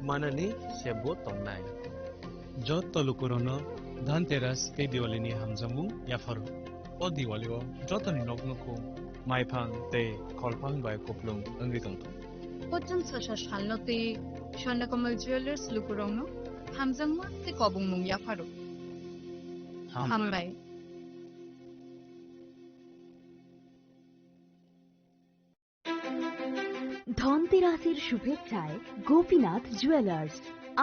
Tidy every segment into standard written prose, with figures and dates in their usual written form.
manani sebo tongnai jot tolukurono dhanteras kei diwali ni hamjamung yafaru o diwali o jotoni noknoko maipang te kholpang bai koplung angri tongto Pochon sasha shalnote Swarnakomal Jewelers lukurongno hamjangma te kobungmung yafaru hambai ধনতেরাসের শুভেচ্ছায় Gopinath jewellers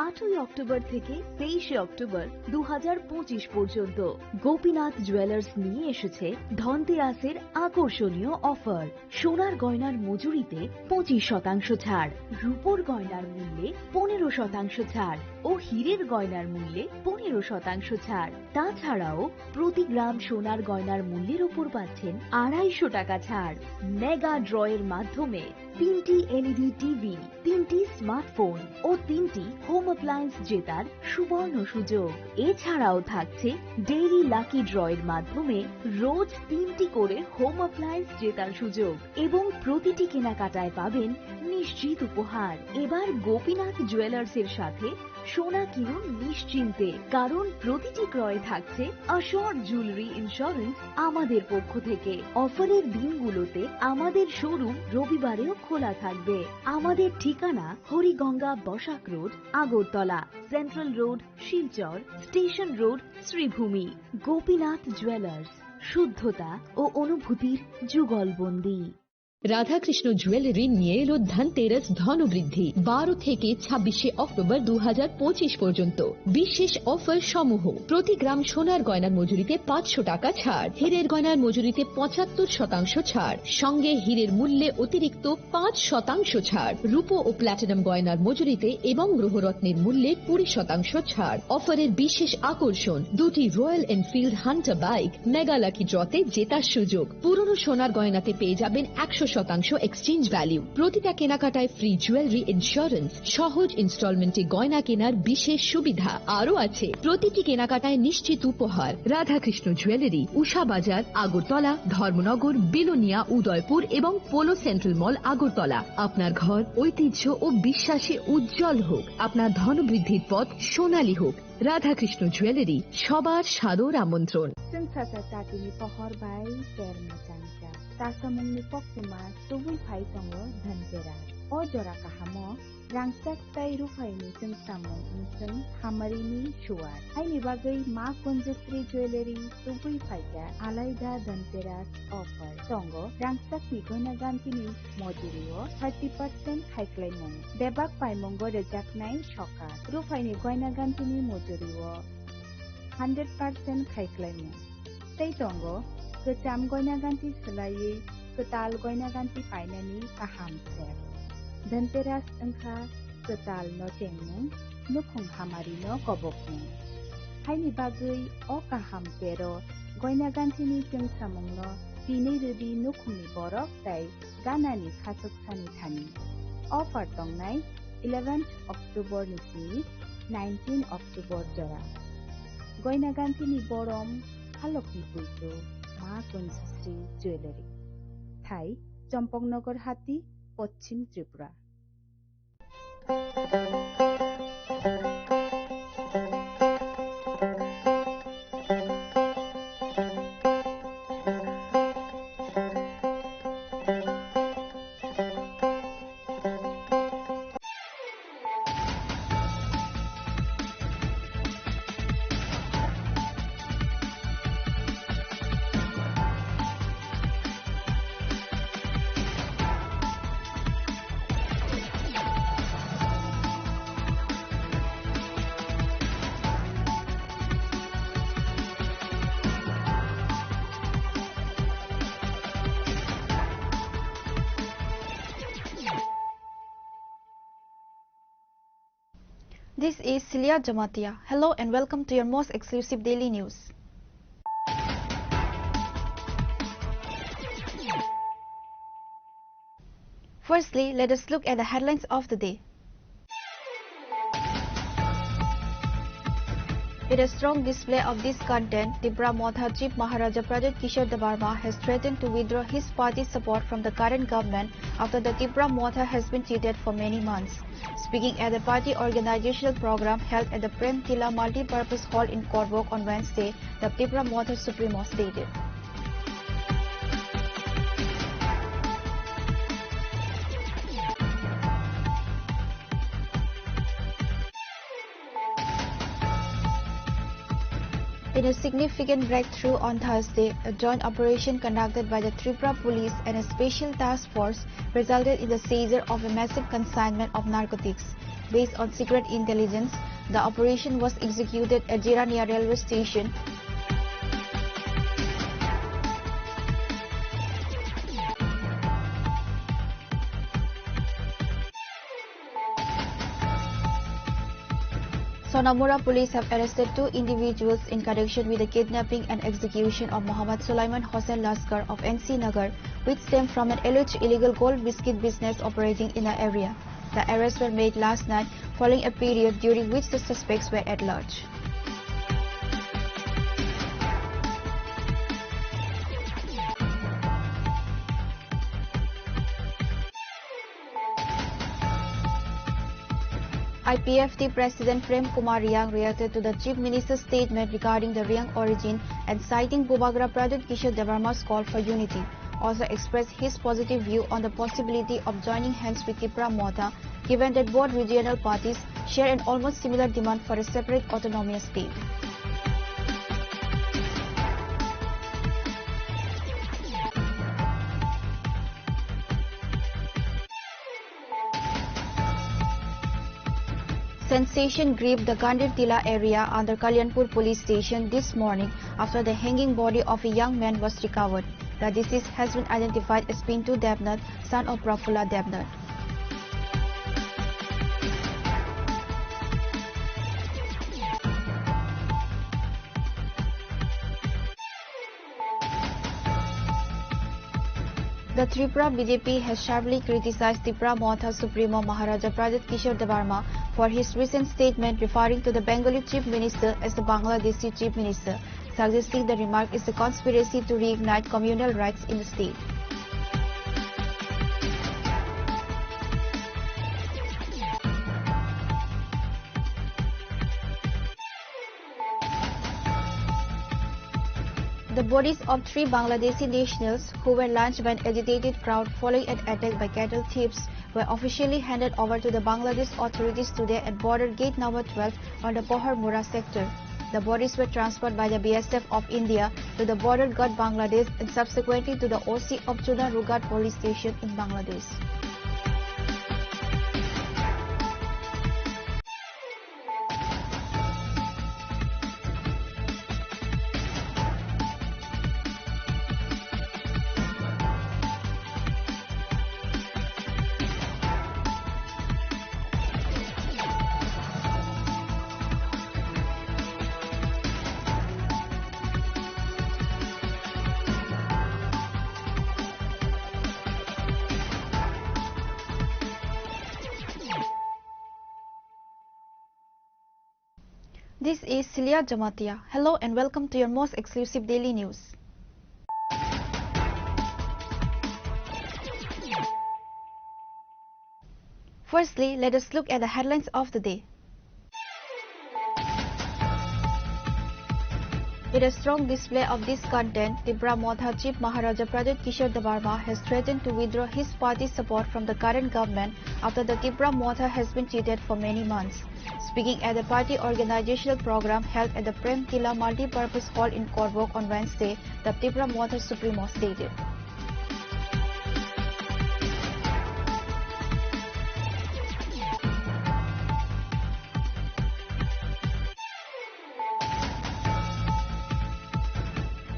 8ই October থেকে 23শে October 2025 পর্যন্ত Gopinath jewellers নিয়ে এসেছে ধনতেরাসের আকর্ষণীয় offer. সোনার গয়নার মজুরিতে 25% ছাড়, রূপোর গয়নার মূল্যে 15% ছাড় ও হীরের গয়নার মূল্যে 15% ছাড়। তাছাড়াও প্রতি গ্রাম সোনার গয়নার মূল্যের উপর পাচ্ছেন 250 টাকা ছাড়। মেগা ড্রয়ের মাধ্যমে 3টি এলইডি টিভি, 3টি স্মার্টফোন ও 3টি হোম অ্যাপ্লায়েন্স জেতার সুবর্ণ সুযোগ। এছাড়াও থাকছে ডেইলি লাকি ড্রয়ের মাধ্যমে রোজ 3টি করে হোম অ্যাপ্লায়েন্স জেতার সুযোগ এবং প্রতিটি কেনাকাটায় পাবেন নিশ্চিত উপহার। এবার গোপীনাথ জুয়েলার্সের সাথে সোনা কিনুন নিশ্চিন্তে, কারণ প্রতিটি ক্রয়ে থাকছে অ্যাশোর্ড জুয়েলারি ইন্স্যুরেন্স আমাদের পক্ষ থেকে। অফারের দিনগুলোতে আমাদের শোরুম রবিবারেও খোলা থাকবে। আমাদের ঠিকানা Hariganga Basak road, Agartala, central road, Silchar, station road, Sribhumi. Gopinath jewellers, শুদ্ধতা ও অনুভূতির যুগলবন্দী। রাধাকৃষ্ণ জুয়েলারি নিয়ে এলো ধনতেরাস ধনবৃদ্ধি 12 থেকে 26শে অক্টোবর 2025 পর্যন্ত। বিশেষ অফার সমূহ: প্রতি গ্রাম সোনার গয়নার মজুরিতে 500 টাকা ছাড়, হীরের গয়নার মজুরিতে 75% ছাড়, সঙ্গে হীরের মূল্যে অতিরিক্ত 5% ছাড়, রূপো ও প্ল্যাটিনাম গয়নার মজুরিতে এবং গ্রহরত্নের মূল্যে 20% ছাড়। অফারের বিশেষ আকর্ষণ: দুটি Royal Enfield Hunter bike mega lucky ড্রতে জেতার সুযোগ। পুরনো সোনার গয়নাতে পেয়ে যাবেন 100% এক্সচেঞ্জ ভ্যালু। প্রতিটা কেনাকাটায় ফ্রি জুয়েলারি ইন্স্যুরেন্স, সহজ ইনস্টলমেন্টে গয়না কেনার বিশেষ সুবিধা আরও আছে। প্রতিটি কেনাকাটায় নিশ্চিত উপহার। রাধাকৃষ্ণ জুয়েলারি, উষা বাজার, আগরতলা, ধর্মনগর, বিলোনিয়া, উদয়পুর এবং পোলো সেন্ট্রাল মল, আগরতলা। আপনার ঘর ঐতিহ্য ও বিশ্বাসে উজ্জ্বল হোক, আপনার ধনবৃদ্ধির পথ সোনালী হোক। রাধাকৃষ্ণ জুয়েলারি, সবার সাদর আমন্ত্রণ। Sensasa tatini pohor bai kerma changka. Tasamungni poktima tubui phai tongo dhanteras. O jora kahamo rangsak tai rufaini sengsamung inseng hamarini shuar. Haini bagai ma konjastri jewelry tubui phaika alaida dhanteras offer. Tongo rangsak ni goina gantini mojurio 30% haiklaimung. Debak paimongo rejaknai shoka. Rufaini goina gantini mojurio 100% haiklaimung. Tei tongo kecam goina ganti selai ketal goina ganti painani kaham ser. Dhanteras engkha ketal no tengmung nukhung hamari no kobokmung. Haini bagai o kaham pero goina ganti ni sengsamung no bini rudi nukhungni borok tai ganani khasok sani thani. Offer tongnai 11th October nisini 19 October jora. Goina ganti ni borom halokni puito মা কঞ্জশ্রী jewellery, ঠাই চম্পকনগর হাতি, পশ্চিম Tripura. This is Celia Jamatia. Hello and welcome to your most exclusive daily news. Firstly, let us look at the headlines of the day. In a strong display of this content, Tipra Motha Chief Maharaja Pradit Kishore Debarma has threatened to withdraw his party's support from the current government after the Tipra Motha has been cheated for many months. Speaking at the party organizational program held at the Prem Tila Multi-Purpose Hall in Korbok on Wednesday, the Tipra Motha Supremo stated. In a significant breakthrough on Thursday, a joint operation conducted by the Tripura Police and a special task force resulted in the seizure of a massive consignment of narcotics. Based on secret intelligence, the operation was executed at Jirania railway station. Sonamura police have arrested 2 individuals in connection with the kidnapping and execution of Muhammad Sulaiman Hossain Laskar of NC Nagar, which stemmed from an alleged illegal gold biscuit business operating in the area. The arrests were made last night following a period during which the suspects were at large. IPFT President Prem Kumar Riang reacted to the Chief Minister's statement regarding the Riang origin and citing Bubagra Pradit Kishore Debarma's call for unity. Also expressed his positive view on the possibility of joining hands with Tipra Motha, given that both regional parties share an almost similar demand for a separate autonomous state. Sensation gripped the Gandir Tila area under Kalyanpur police station this morning after the hanging body of a young man was recovered. The deceased has been identified as Pintu Devnath, son of Prafulla Devnath. The Tripura BJP has sharply criticized Tipra Motha Supremo Maharaja Pradit Kishore Debarma for his recent statement referring to the Bengali Chief Minister as the Bangladeshi Chief Minister, suggesting the remark is a conspiracy to reignite communal rights in the state. The bodies of 3 Bangladeshi nationals who were lynched by an agitated crowd following an attack by cattle thieves were officially handed over to the Bangladesh authorities today at border gate number 12 on the Pohar Mura sector. The bodies were transferred by the BSF of India to the border guard Bangladesh and subsequently to the OC of Chuna Rugat police station in Bangladesh. This is Celia Jamatia. Hello and welcome to your most exclusive daily news. Firstly, let us look at the headlines of the day. With a strong display of this content, Tipra Motha Chief Maharaja Pradit Kishore Debarma has threatened to withdraw his party's support from the current government after the Tipra Motha has been cheated for many months. Speaking at the party organizational program held at the Prem Tila Multi-Purpose Hall in Korbok on Wednesday, the Tipra Motha Supremo stated.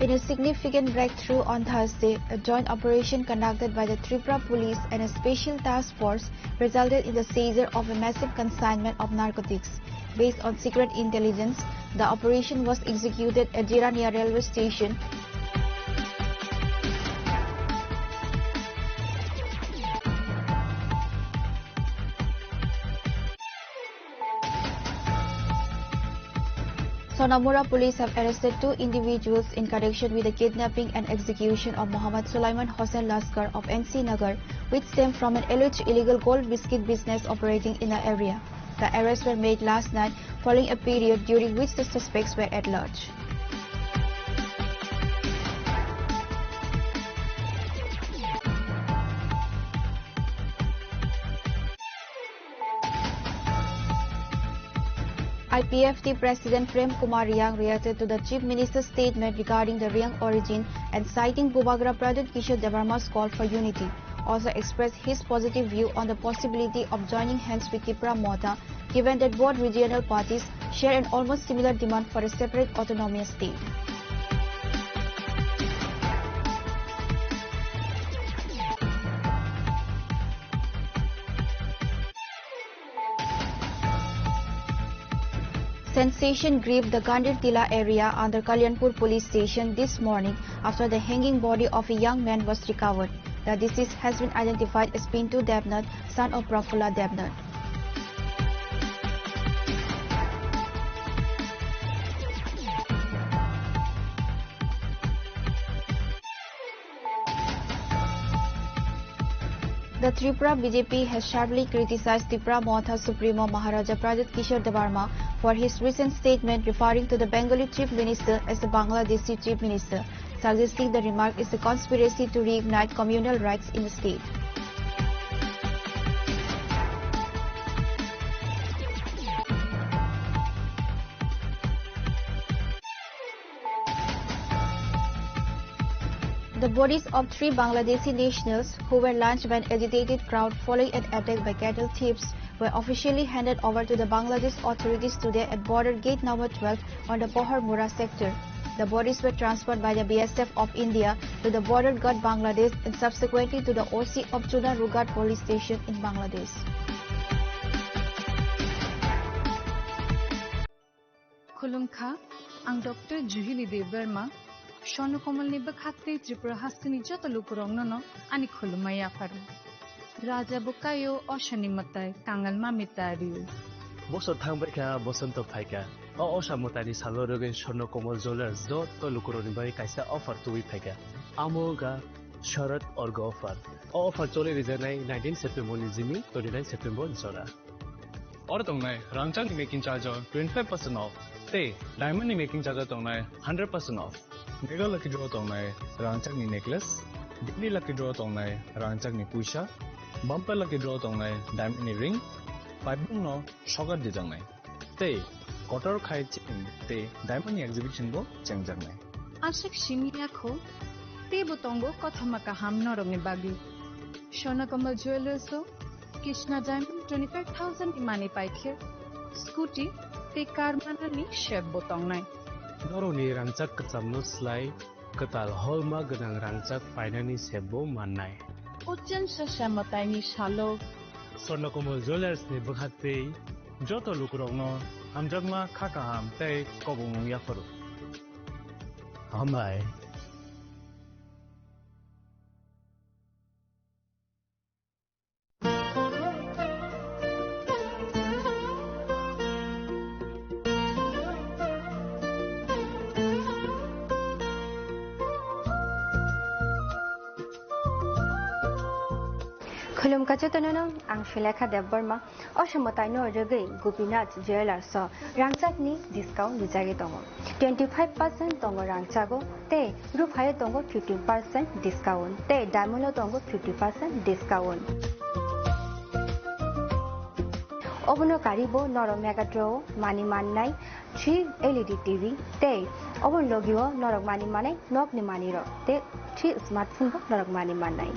In a significant breakthrough on Thursday, a joint operation conducted by the Tripura Police and a special task force resulted in the seizure of a massive consignment of narcotics. Based on secret intelligence, the operation was executed at Jirania railway station. Sonamura police have arrested 2 individuals in connection with the kidnapping and execution of Muhammad Sulaiman Hossain Laskar of NC Nagar, which stemmed from an alleged illegal gold biscuit business operating in the area. The arrests were made last night following a period during which the suspects were at large. IPFT President Prem Kumar Riang reacted to the Chief Minister's statement regarding the Riang origin and citing Bhubagra Pradhan Kishore Devarma's call for unity. Also expressed his positive view on the possibility of joining hands with Tripura Mota, given that both regional parties share an almost similar demand for a separate autonomous state. Sensation gripped the Gandir Tila area under Kalyanpur police station this morning after the hanging body of a young man was recovered. The deceased has been identified as Pintu Devnath, son of Prafulla Devnath. The Tripura BJP has sharply criticized Tripura Motha Supremo Maharaja Pradhan Kishore Devarma for his recent statement referring to the Bengali Chief Minister as the Bangladeshi Chief Minister, suggesting the remark is a conspiracy to reignite communal rights in the state. The bodies of 3 Bangladeshi nationals who were launched by an agitated crowd following an attack by cattle thieves were officially handed over to the Bangladesh authorities today at border gate number 12 on the Pohar Mura sector. The bodies were transferred by the BSF of India to the border guard Bangladesh and subsequently to the OC of Chuna Rugat police station in Bangladesh. Khulumkha, ang Dr. Juhili Devarma, Shono Komal ni Bakhatte Tripura Hastini Jotalupurong no, ani Khulumaya Faru. Raja Bukayo, Oshani Matai, Kangal Mamitariu. Boso Thangberka, Bosonto Paika, or Osha Motani Salorogan Shono Komal Zolers, Dot Tolukuroni by Kaisa offer to Wipeka. Amoga, Sharat or Gofar. Offer Tole Rizanai, 19 September Nizimi, 29 September in Sora. Or tongnai rangchang ni making charge of 25% off. Te diamond ni making charge of tongnai 100% off. Mega lucky draw tongnai rangchang ni necklace. Daily lucky draw tongnai rangchang ni puisha. Bumper lucky draw tongnai diamond ni ring. Pibung no sugar di tongnai. Te kotor khai ching te diamond ni exhibition bo changjang nai. Ashik Shimiya Kho, Te Butongo Kothamaka Hamno Rongi Bagi. Shona Komal Jewelers Krishna Diamond 25,000 Imani Paikhe, Scooty, Te Karmanani Sheb Botongnai. Noroni Ranchak Katsamno Slai, Katal Holma Ganang Ranchak Finani Sebo Manai. Ujan Shashamatani Shalo, Sonokomo Jewelers ni Bakhatte Jotolukurong Hamjagma Kakaham Te Kobung Yafaru. Amai. Khulum kachotananam ang Shilekha Devbarma Oshamotai no Rege Gopinath Jewelers so Rangchak ni discount dijagi tongo 25% tongo rangchago te ruphai tongo 15% discount te diamond tongo 50% discount Obono karibo noro megatro mani manai 3 LED TV te obon logio norok mani manai nok ni mani ro te 3 smartphone bo norok mani manai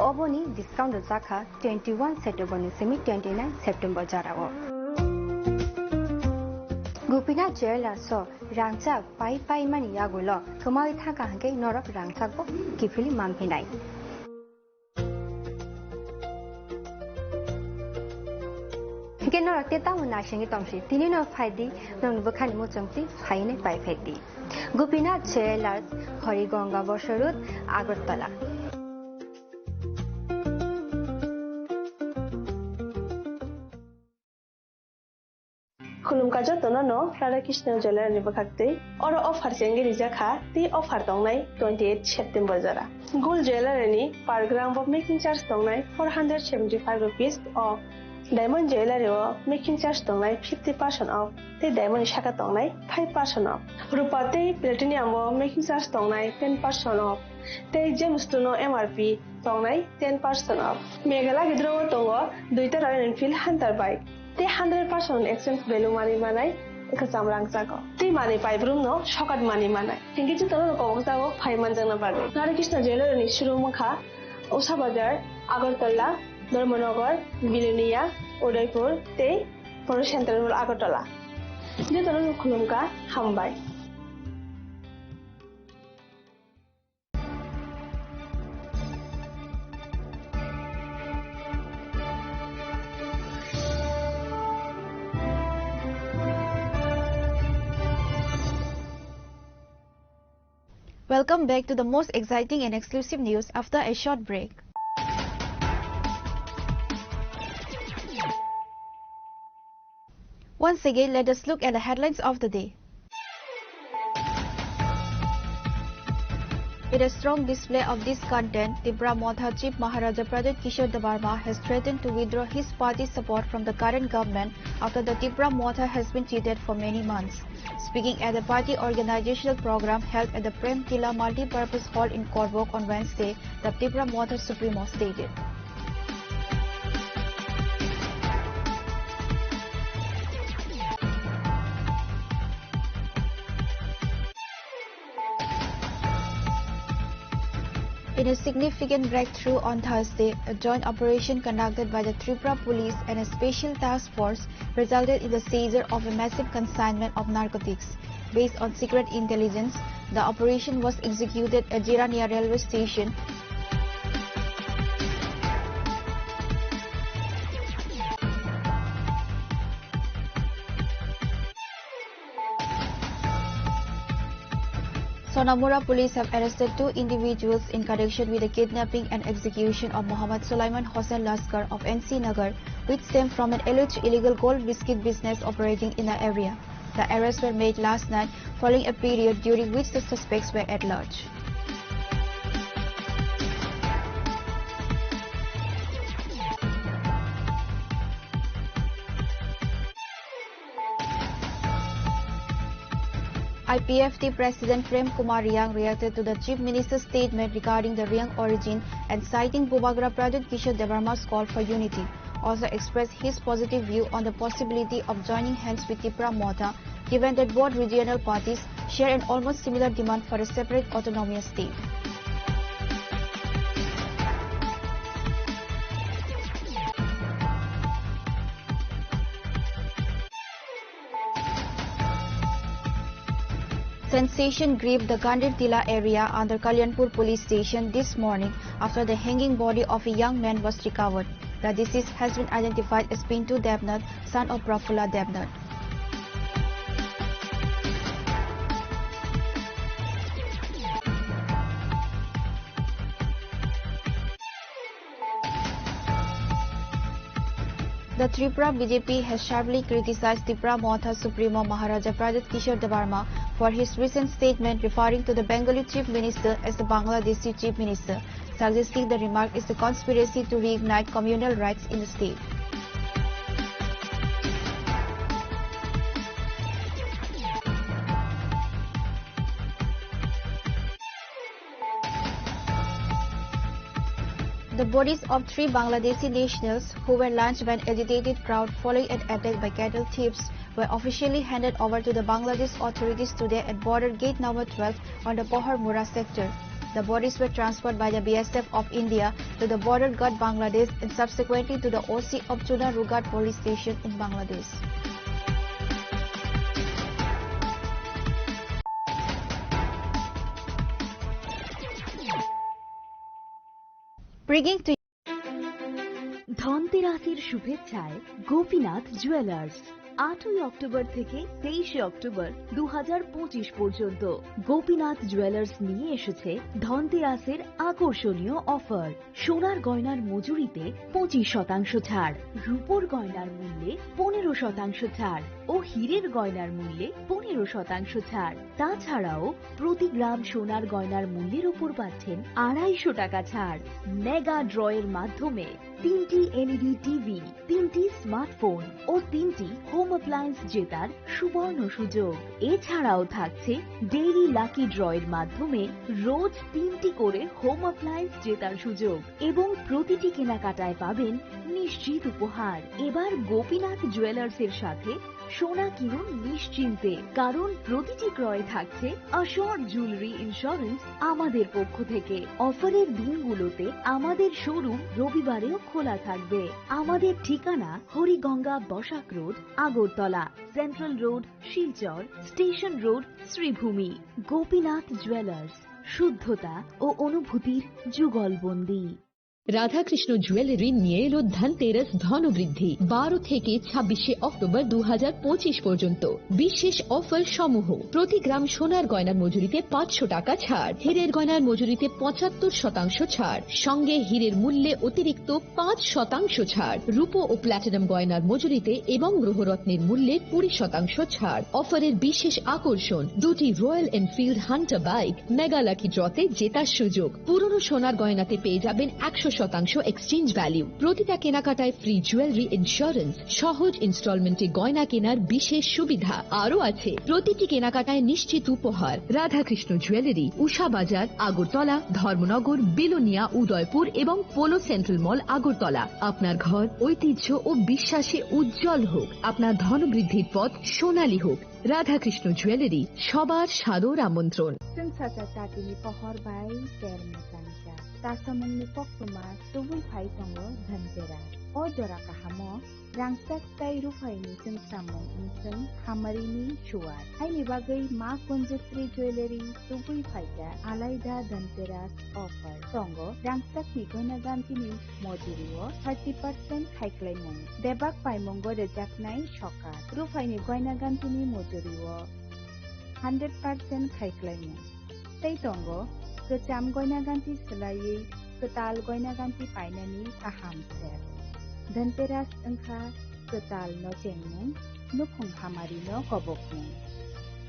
Oboni discount Zaka 21 September semi 29 September Jarago. Gopinath Jewelers so Rangchak pai mani yagulo Kamai Thaka Hanke Norok Rangchak bo Kifili Mampinai. Again, Norok Teta Munashingi Tomshi, Tinino Fadi, non Bukani Muchumti, Haine Pai Fedi. Gopinath Jewelers, Horigonga Bosharut, Agartala. खुलुमका जतनो नो Radhakrishna jeweller नि बखाक्ते और offer चेंगे रिजाखा ती offer दंनाय 28 सेप्टेम्बर जरा गोल्ड ज्वेलर नि per gram off making charge दंनाय 475 rupees off diamond jeweller making charge दंनाय 50% ऑफ ते डायमंड शाखा दंनाय 5% ऑफ रुपा ते प्लेटिनियम मेकिंग चार्ज दंनाय 10% ऑफ ते जेमस्टोनो एमआरपी दंनाय 10% ऑफ मेघाला गिद्रो दंगो दुइटा रॉयल एनफील्ड हंटर बाइक ते 100% एक्सचेंज वैल्यू मानि मानाय एकजाम रांजागो ते मानि पाइब्रुम नो शॉकट मानि मानाय थिंकि जतनो कोंगजागो 5 मानजोंना बागे राधाकृष्ण ज्वेलर नि शुरू मखा उषा बाजार आगरतला धर्मनगर बिलोनिया उदयपुर ते फॉर सेंट्रल आगरतला जतनो खुलुमका हामबाय Welcome back to the most exciting and exclusive news after a short break. Once again, let us look at the headlines of the day. In a strong display of this content, Tripura Motha Chief Maharaja Pradit Kishore Debarma has threatened to withdraw his party's support from the current government after the Tripura Motha has been cheated for many months. Speaking at the party organizational program held at the Prem Kila Multi-Purpose Hall in Korbok on Wednesday, the Tripura Motha Supremo stated. In a significant breakthrough on Thursday, a joint operation conducted by the Tripura Police and a special task force resulted in the seizure of a massive consignment of narcotics. Based on secret intelligence, the operation was executed at Jirania railway station. Sonamura police have arrested 2 individuals in connection with the kidnapping and execution of Muhammad Sulaiman Hossain Laskar of NC Nagar, which stemmed from an alleged illegal gold biscuit business operating in the area. The arrests were made last night following a period during which the suspects were at large. IPFT President Prem Kumar Riang reacted to the Chief Minister's statement regarding the Riang origin and citing Bhubagra Pradit Kishore Debarma's call for unity. Also expressed his positive view on the possibility of joining hands with Tripura Motha, given that both regional parties share an almost similar demand for a separate autonomous state. Sensation gripped the Gandir Tila area under Kalyanpur police station this morning after the hanging body of a young man was recovered. The deceased has been identified as Pintu Devnath, son of Prafulla Devnath. The Tripura BJP has sharply criticized Tripura Motha Supremo Maharaja Pradit Kishore Debarma for his recent statement referring to the Bengali Chief Minister as the Bangladeshi Chief Minister, suggesting the remark is a conspiracy to reignite communal rights in the state. The bodies of 3 Bangladeshi nationals who were lynched by an agitated crowd following an attack by cattle thieves were officially handed over to the Bangladesh authorities today at border gate number 12 on the Pohar Mura sector. The bodies were transferred by the BSF of India to the border guard Bangladesh and subsequently to the OC of Chuna Rugat police station in Bangladesh. Bringing to ধনতেরাসের শুভেচ্ছায় Gopinath jewellers 8ই October থেকে 23শে October 2025 পর্যন্ত Gopinath jewellers নিয়ে এসেছে ধনতেরাসের আকর্ষণীয় offer. সোনার গয়নার মজুরিতে 25% ছাড়, রূপোর গয়নার মূল্যে 15% ছাড় ও হীরের গয়নার মূল্যে 15% ছাড়। তাছাড়াও প্রতি গ্রাম সোনার গয়নার মূল্যের উপর পাচ্ছেন 250 টাকা ছাড়। মেগা ড্রয়ের মাধ্যমে 3টি এলইডি টিভি, 3টি স্মার্টফোন ও 3টি হোম অ্যাপ্লায়েন্স জেতার সুবর্ণ সুযোগ। এছাড়াও থাকছে ডেইলি লাকি ড্রয়ের মাধ্যমে রোজ 3টি করে হোম অ্যাপ্লায়েন্স জেতার সুযোগ এবং প্রতিটি কেনাকাটায় পাবেন নিশ্চিত উপহার। এবার গোপীনাথ জুয়েলার্সের সাথে সোনা কিনুন নিশ্চিন্তে, কারণ প্রতিটি ক্রয়ে থাকছে অ্যাশোর্ড জুয়েলারি ইন্স্যুরেন্স আমাদের পক্ষ থেকে। অফারের দিনগুলোতে আমাদের শোরুম রবিবারেও খোলা থাকবে। আমাদের ঠিকানা Hariganga Basak road, Agartala, central road, Silchar, station road, Sribhumi. Gopinath jewellers, শুদ্ধতা ও অনুভূতির যুগলবন্দী। রাধাকৃষ্ণ জুয়েলারি নিয়ে এলো ধনতেরাস ধনবৃদ্ধি 12 থেকে 26শে অক্টোবর 2025 পর্যন্ত। বিশেষ অফার সমূহ: প্রতি গ্রাম সোনার গয়নার মজুরিতে 500 টাকা ছাড়, হীরের গয়নার মজুরিতে 75% ছাড়, সঙ্গে হীরের মূল্যে অতিরিক্ত 5% ছাড়, রূপো ও প্ল্যাটিনাম গয়নার মজুরিতে এবং গ্রহরত্নের মূল্যে 20% ছাড়। অফারের বিশেষ আকর্ষণ: দুটি Royal Enfield Hunter bike mega lucky ড্রতে জেতার সুযোগ। পুরনো সোনার গয়নাতে পেয়ে যাবেন 100% এক্সচেঞ্জ ভ্যালু। প্রতিটা কেনাকাটায় ফ্রি জুয়েলারি ইন্স্যুরেন্স, সহজ ইনস্টলমেন্টে গয়না কেনার বিশেষ সুবিধা আরও আছে। প্রতিটি কেনাকাটায় নিশ্চিত উপহার। রাধাকৃষ্ণ জুয়েলারি, উষা বাজার, আগরতলা, ধর্মনগর, বিলোনিয়া, উদয়পুর এবং পোলো সেন্ট্রাল মল, আগরতলা। আপনার ঘর ঐতিহ্য ও বিশ্বাসে উজ্জ্বল হোক, আপনার ধনবৃদ্ধির পথ সোনালী হোক। রাধাকৃষ্ণ জুয়েলারি, সবার সাদর আমন্ত্রণ। Sensata tatini pohor bai termo sanca. Tasamungni pokuma tubui phai tongo dhanteras. O jora kahamo rangsak tai rufaini sengsamung unseng hamarini shuar. Haini bagai ma konjestri jewelry tubui phaika alaida dhanteras offer. Tongo rangsak ni goina gantini mojurio 30% khaiklaimung. Debak paimongo rejaknai shokar. Rufaini goina gantini mojurio 100% khaiklaimung. Tei tongo kecam goina ganti selai ketal goina ganti painani kaham ser. Dhanteras engkha ketal no chengmung nukhung hamari no kobokmung.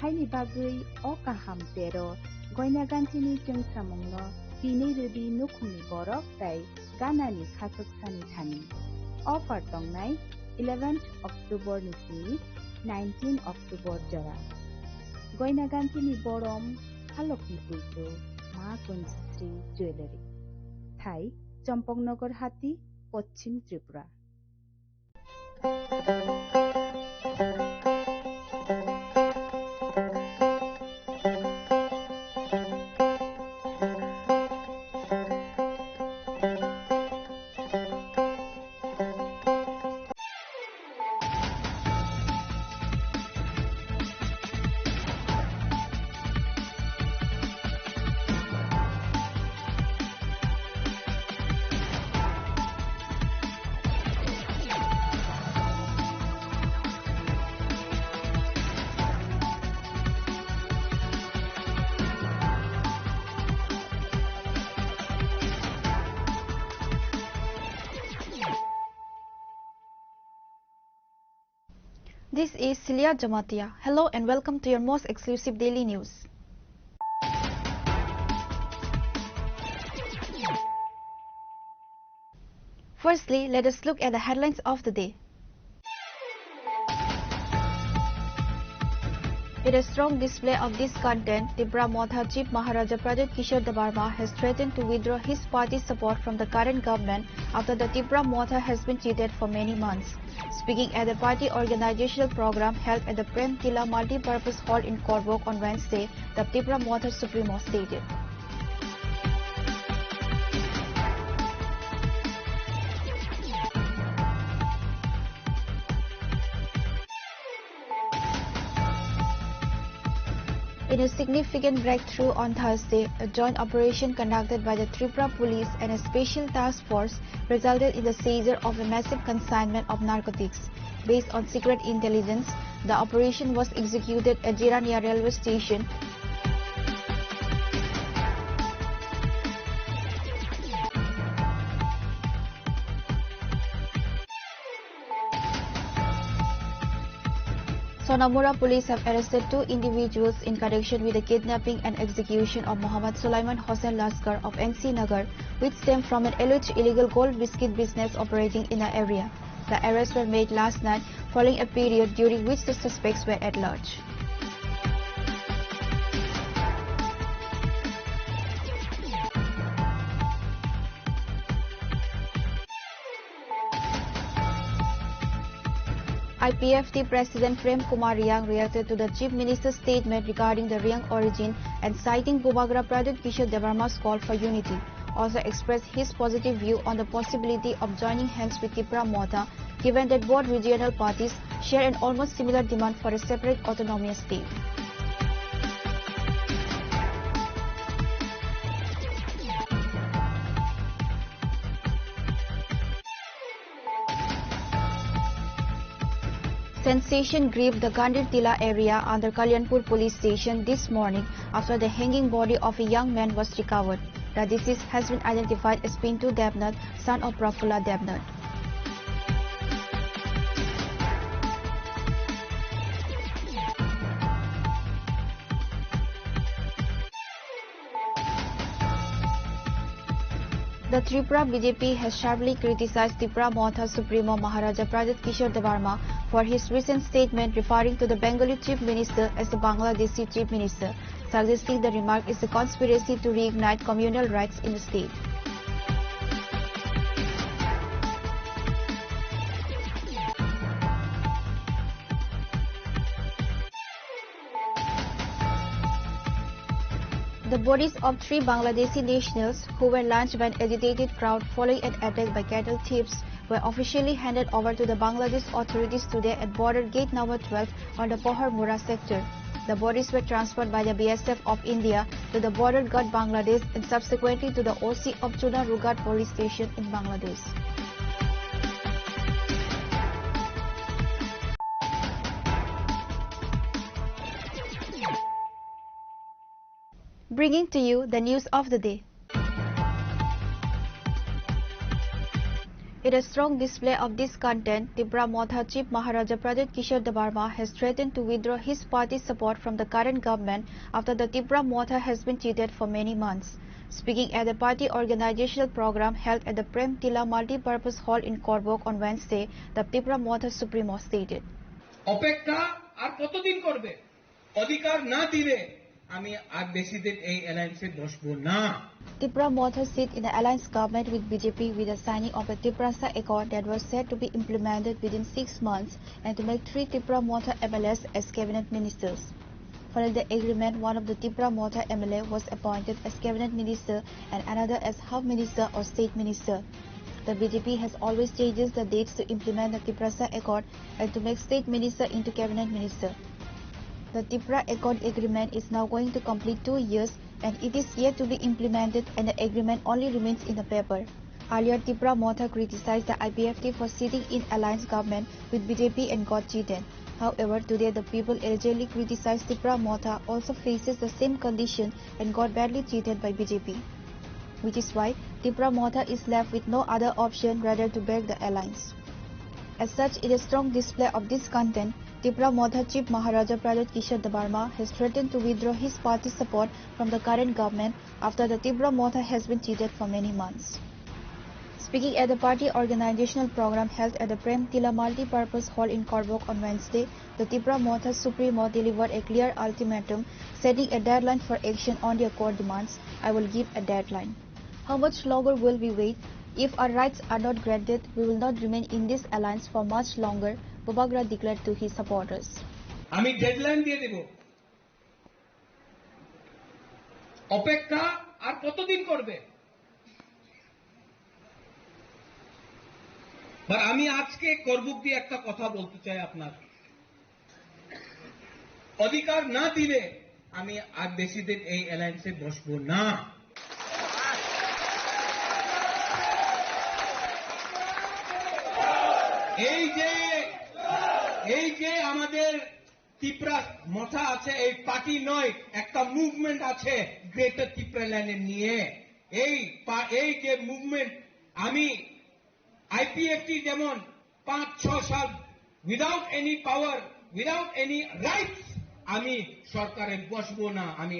Haini bagai o kaham tero goina ganti ni chengsamung no tini rudi nukhungni borok tai ganani khasok sani thani. Offer tongnai 11th October nisini 19 October jora. Goina gantini borom halokni puito ma konjestri jewelry. Thai Champaknagar Hati, Paschim Tripura. This is Celia Jamatia. Hello and welcome to your most exclusive daily news. Firstly, let us look at the headlines of the day. In a strong display of this content, Tibra Motha Chief Maharaja Pradip Kishore Debarma has threatened to withdraw his party's support from the current government after the Tibra Motha has been cheated for many months. Speaking at the party organizational program held at the Prem Kila Multi-Purpose Hall in Korbok on Wednesday, the Tibra Motha Supremo stated. In a significant breakthrough on Thursday, a joint operation conducted by the Tripura Police and a special task force resulted in the seizure of a massive consignment of narcotics. Based on secret intelligence, the operation was executed at Jirania railway station. Sonamura police have arrested 2 individuals in connection with the kidnapping and execution of Muhammad Sulaiman Hossain Laskar of NC Nagar, which stemmed from an alleged illegal gold biscuit business operating in the area. The arrests were made last night following a period during which the suspects were at large. IPFT President Prem Kumar Riang reacted to the Chief Minister's statement regarding the Riang origin and citing Bubagra Pradip Kishore Devarma's call for unity. Also expressed his positive view on the possibility of joining hands with Tipra Motha, given that both regional parties share an almost similar demand for a separate autonomous state. Sensation gripped the Gandir Tila area under Kalyanpur police station this morning after the hanging body of a young man was recovered. The deceased has been identified as Pintu Devnath, son of Prafulla Devnath. The Tripura BJP has sharply criticized Tripura Motha Supremo Maharaja Pradip Kishore Devarma for his recent statement referring to the Bengali Chief Minister as the Bangladeshi Chief Minister, suggesting the remark is a conspiracy to reignite communal rights in the state. The bodies of 3 Bangladeshi nationals who were lynched by an agitated crowd following an attack by cattle thieves were officially handed over to the Bangladesh authorities today at border gate number 12 on the Pohar Mura sector. The bodies were transferred by the BSF of India to the border guard Bangladesh and subsequently to the OC of Chuna Rugat police station in Bangladesh. Bringing to you the news of the day. In a strong display of this content, Tripura Motha Chief Maharaja Pradip Kishore Devarma has threatened to withdraw his party's support from the current government after the Tripura Motha has been cheated for many months. Speaking at the party organizational program held at the Prem Tila Multi-Purpose Hall in Korbok on Wednesday, the Tripura Motha Supremo stated, অপেক্ষা আর কতদিন করবে অধিকার না দিলে আমি আর বেশি দিন এই অ্যালায়েন্সে বসবো না Tripura Motha sit in the alliance government with BJP with the signing of a Triprasa Accord that was said to be implemented within 6 months and to make 3 Tripura Motha MLAs as cabinet ministers. Following the agreement, one of the Tripura Motha MLA was appointed as cabinet minister and another as health minister or state minister. The BJP has always changes the dates to implement the Triprasa Accord and to make state minister into cabinet minister. The Tripura Accord agreement is now going to complete 2 years and it is yet to be implemented and the agreement only remains in the paper. Earlier, Tripura Motha criticized the IPFT for sitting in alliance government with BJP and got cheated. However, today the people allegedly criticized Tripura Motha also faces the same condition and got badly cheated by BJP. Which is why Tripura Motha is left with no other option rather to break the alliance. As such, in a strong display of this content, Tripura Motha Chief Maharaja Pradip Kishore Devarma has threatened to withdraw his party's support from the current government after the Tripura Motha has been cheated for many months. Speaking at the party organizational program held at the Prem Tila Multi-Purpose Hall in Korbok on Wednesday, the Tripura Motha Supremo delivered a clear ultimatum, setting a deadline for action on their core demands. I will give a deadline. How much longer will we wait? If our rights are not granted, we will not remain in this alliance for much longer, Bubagra declared to his supporters. আমি deadline দিয়ে দেব অপেক্ষা আর কতদিন করবে আর আমি আজকে করবুক দিয়ে একটা কথা বলতে চাই আপনার অধিকার না দিলে আমি আর বেশি দিন এই অ্যালায়েন্সে বসবো না এই যে এই যে আমাদের ত্রিপুরা মথা আছে, এই পার্টি নয়, একটা মুভমেন্ট আছে গ্রেটার ত্রিপুরা ল্যান্ড নিয়ে। এই যে মুভমেন্ট, আমি আইপিএফটি যেমন 5-6 সাল উইদাউট এনি পাওয়ার, উইদাউট এনি রাইটস আমি সরকারে বসবো না, আমি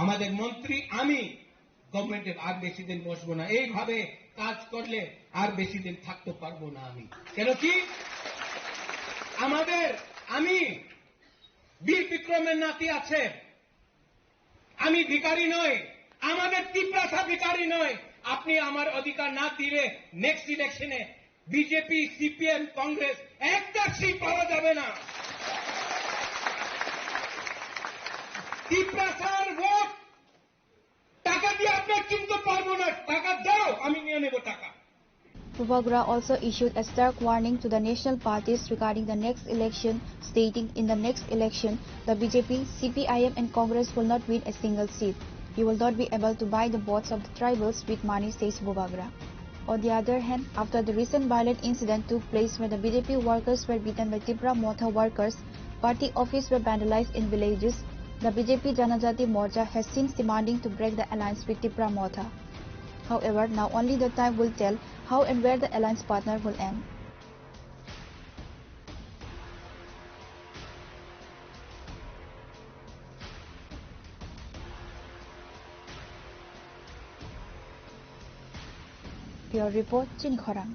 আমাদের মন্ত্রী, আমি গভর্নমেন্টে আর বেশি দিন বসবো না। এইভাবে কাজ করলে আর বেশি দিন থাকতে পারবো না আমি। কেন কি আমি বীর বিক্রমের নাতি আছে, আমি ভিখারি নয়, আমাদের ত্রিপুরা ভিখারি নয়। আপনি আমার অধিকার না দিলে নেক্সট ইলেকশনে বিজেপি, সিপিএম, কংগ্রেস একটা সিট পাওয়া যাবে না। ত্রিপুরার ভোট টাকা দিয়ে আপনার কিনতে পারবো না, টাকা দাও, আমি নিয়ে নেব টাকা। Bovagra also issued a stark warning to the national parties regarding the next election, stating, "In the next election, the BJP, CPIM and Congress will not win a single seat. You will not be able to buy the votes of the tribals with money," says Bovagra. On the other hand, after the recent violent incident took place where the BJP workers were beaten by Tripura Motha workers, party offices were vandalized in villages, the BJP Janajati Morcha has since demanding to break the alliance with Tripura Motha. However, now only the time will tell how and where the alliance partner will end. Your report, Chin Khorang.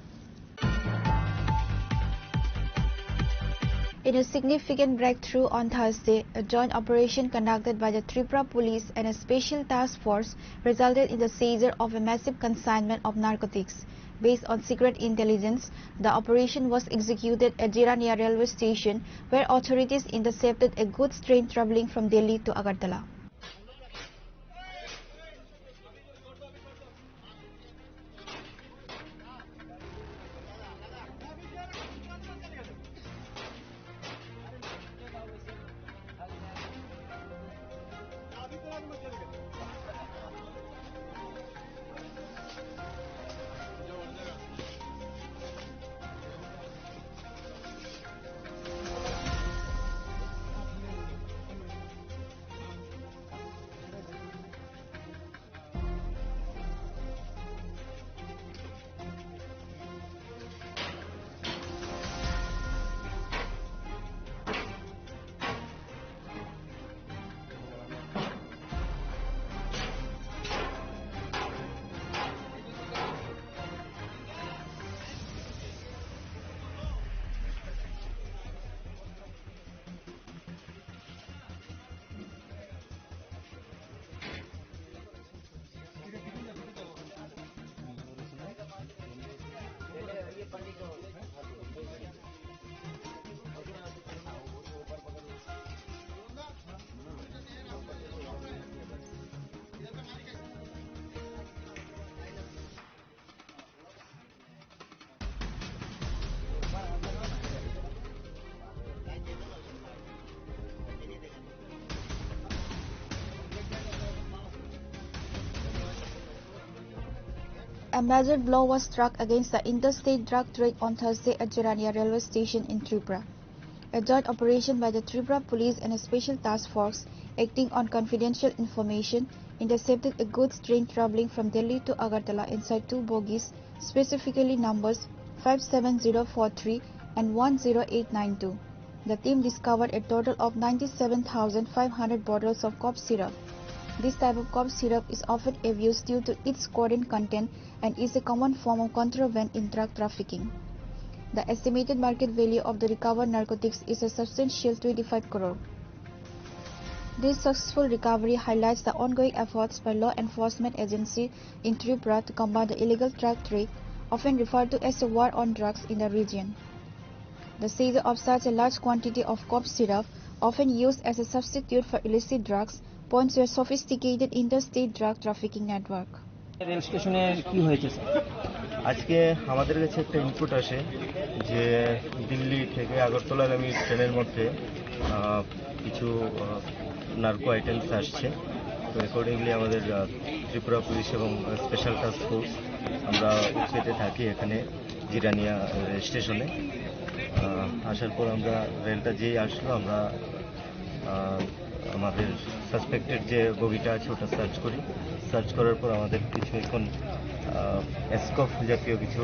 In a significant breakthrough on Thursday, a joint operation conducted by the Tripura Police and a special task force resulted in the seizure of a massive consignment of narcotics. Based on secret intelligence, the operation was executed at Jirania railway station, where authorities intercepted a goods train travelling from Delhi to Agartala. A major blow was struck against the interstate drug trade on Thursday at Jirania railway station in Tripura. A joint operation by the Tripura Police and a special task force acting on confidential information intercepted a goods train travelling from Delhi to Agartala inside two bogies, specifically numbers 57043 and 10892. The team discovered a total of 97,500 bottles of cough syrup. This type of cough syrup is often abused due to its codeine content and is a common form of contraband in drug trafficking. The estimated market value of the recovered narcotics is a substantial 25 crore. This successful recovery highlights the ongoing efforts by law enforcement agencies in Tripura to combat the illegal drug trade, often referred to as a war on drugs in the region. The seizure of such a large quantity of cough syrup, often used as a substitute for illicit drugs, points to a sophisticated interstate drug trafficking network. Rail স্টেশনে কি হয়েছে sir? আজকে আমাদের কাছে একটা input আসে যে দিল্লি থেকে আগরতলাগামী ট্রেনের মধ্যে কিছু নার্কো আইটেমস আসছে। তো অ্যাকর্ডিংলি আমাদের ত্রিপুরা পুলিশ এবং স্পেশাল টাস্ক ফোর্স আমরা উচ্ছেদে থাকি এখানে জিরানিয়া স্টেশনে। আসার পর আমরা রেলটা যেই আসলো আমরা আমাদের সাসপেক্টেড যে বগিটা আছে ওটা সার্চ করার পর আমাদের কিছু এখন এসকফ জাতীয় কিছু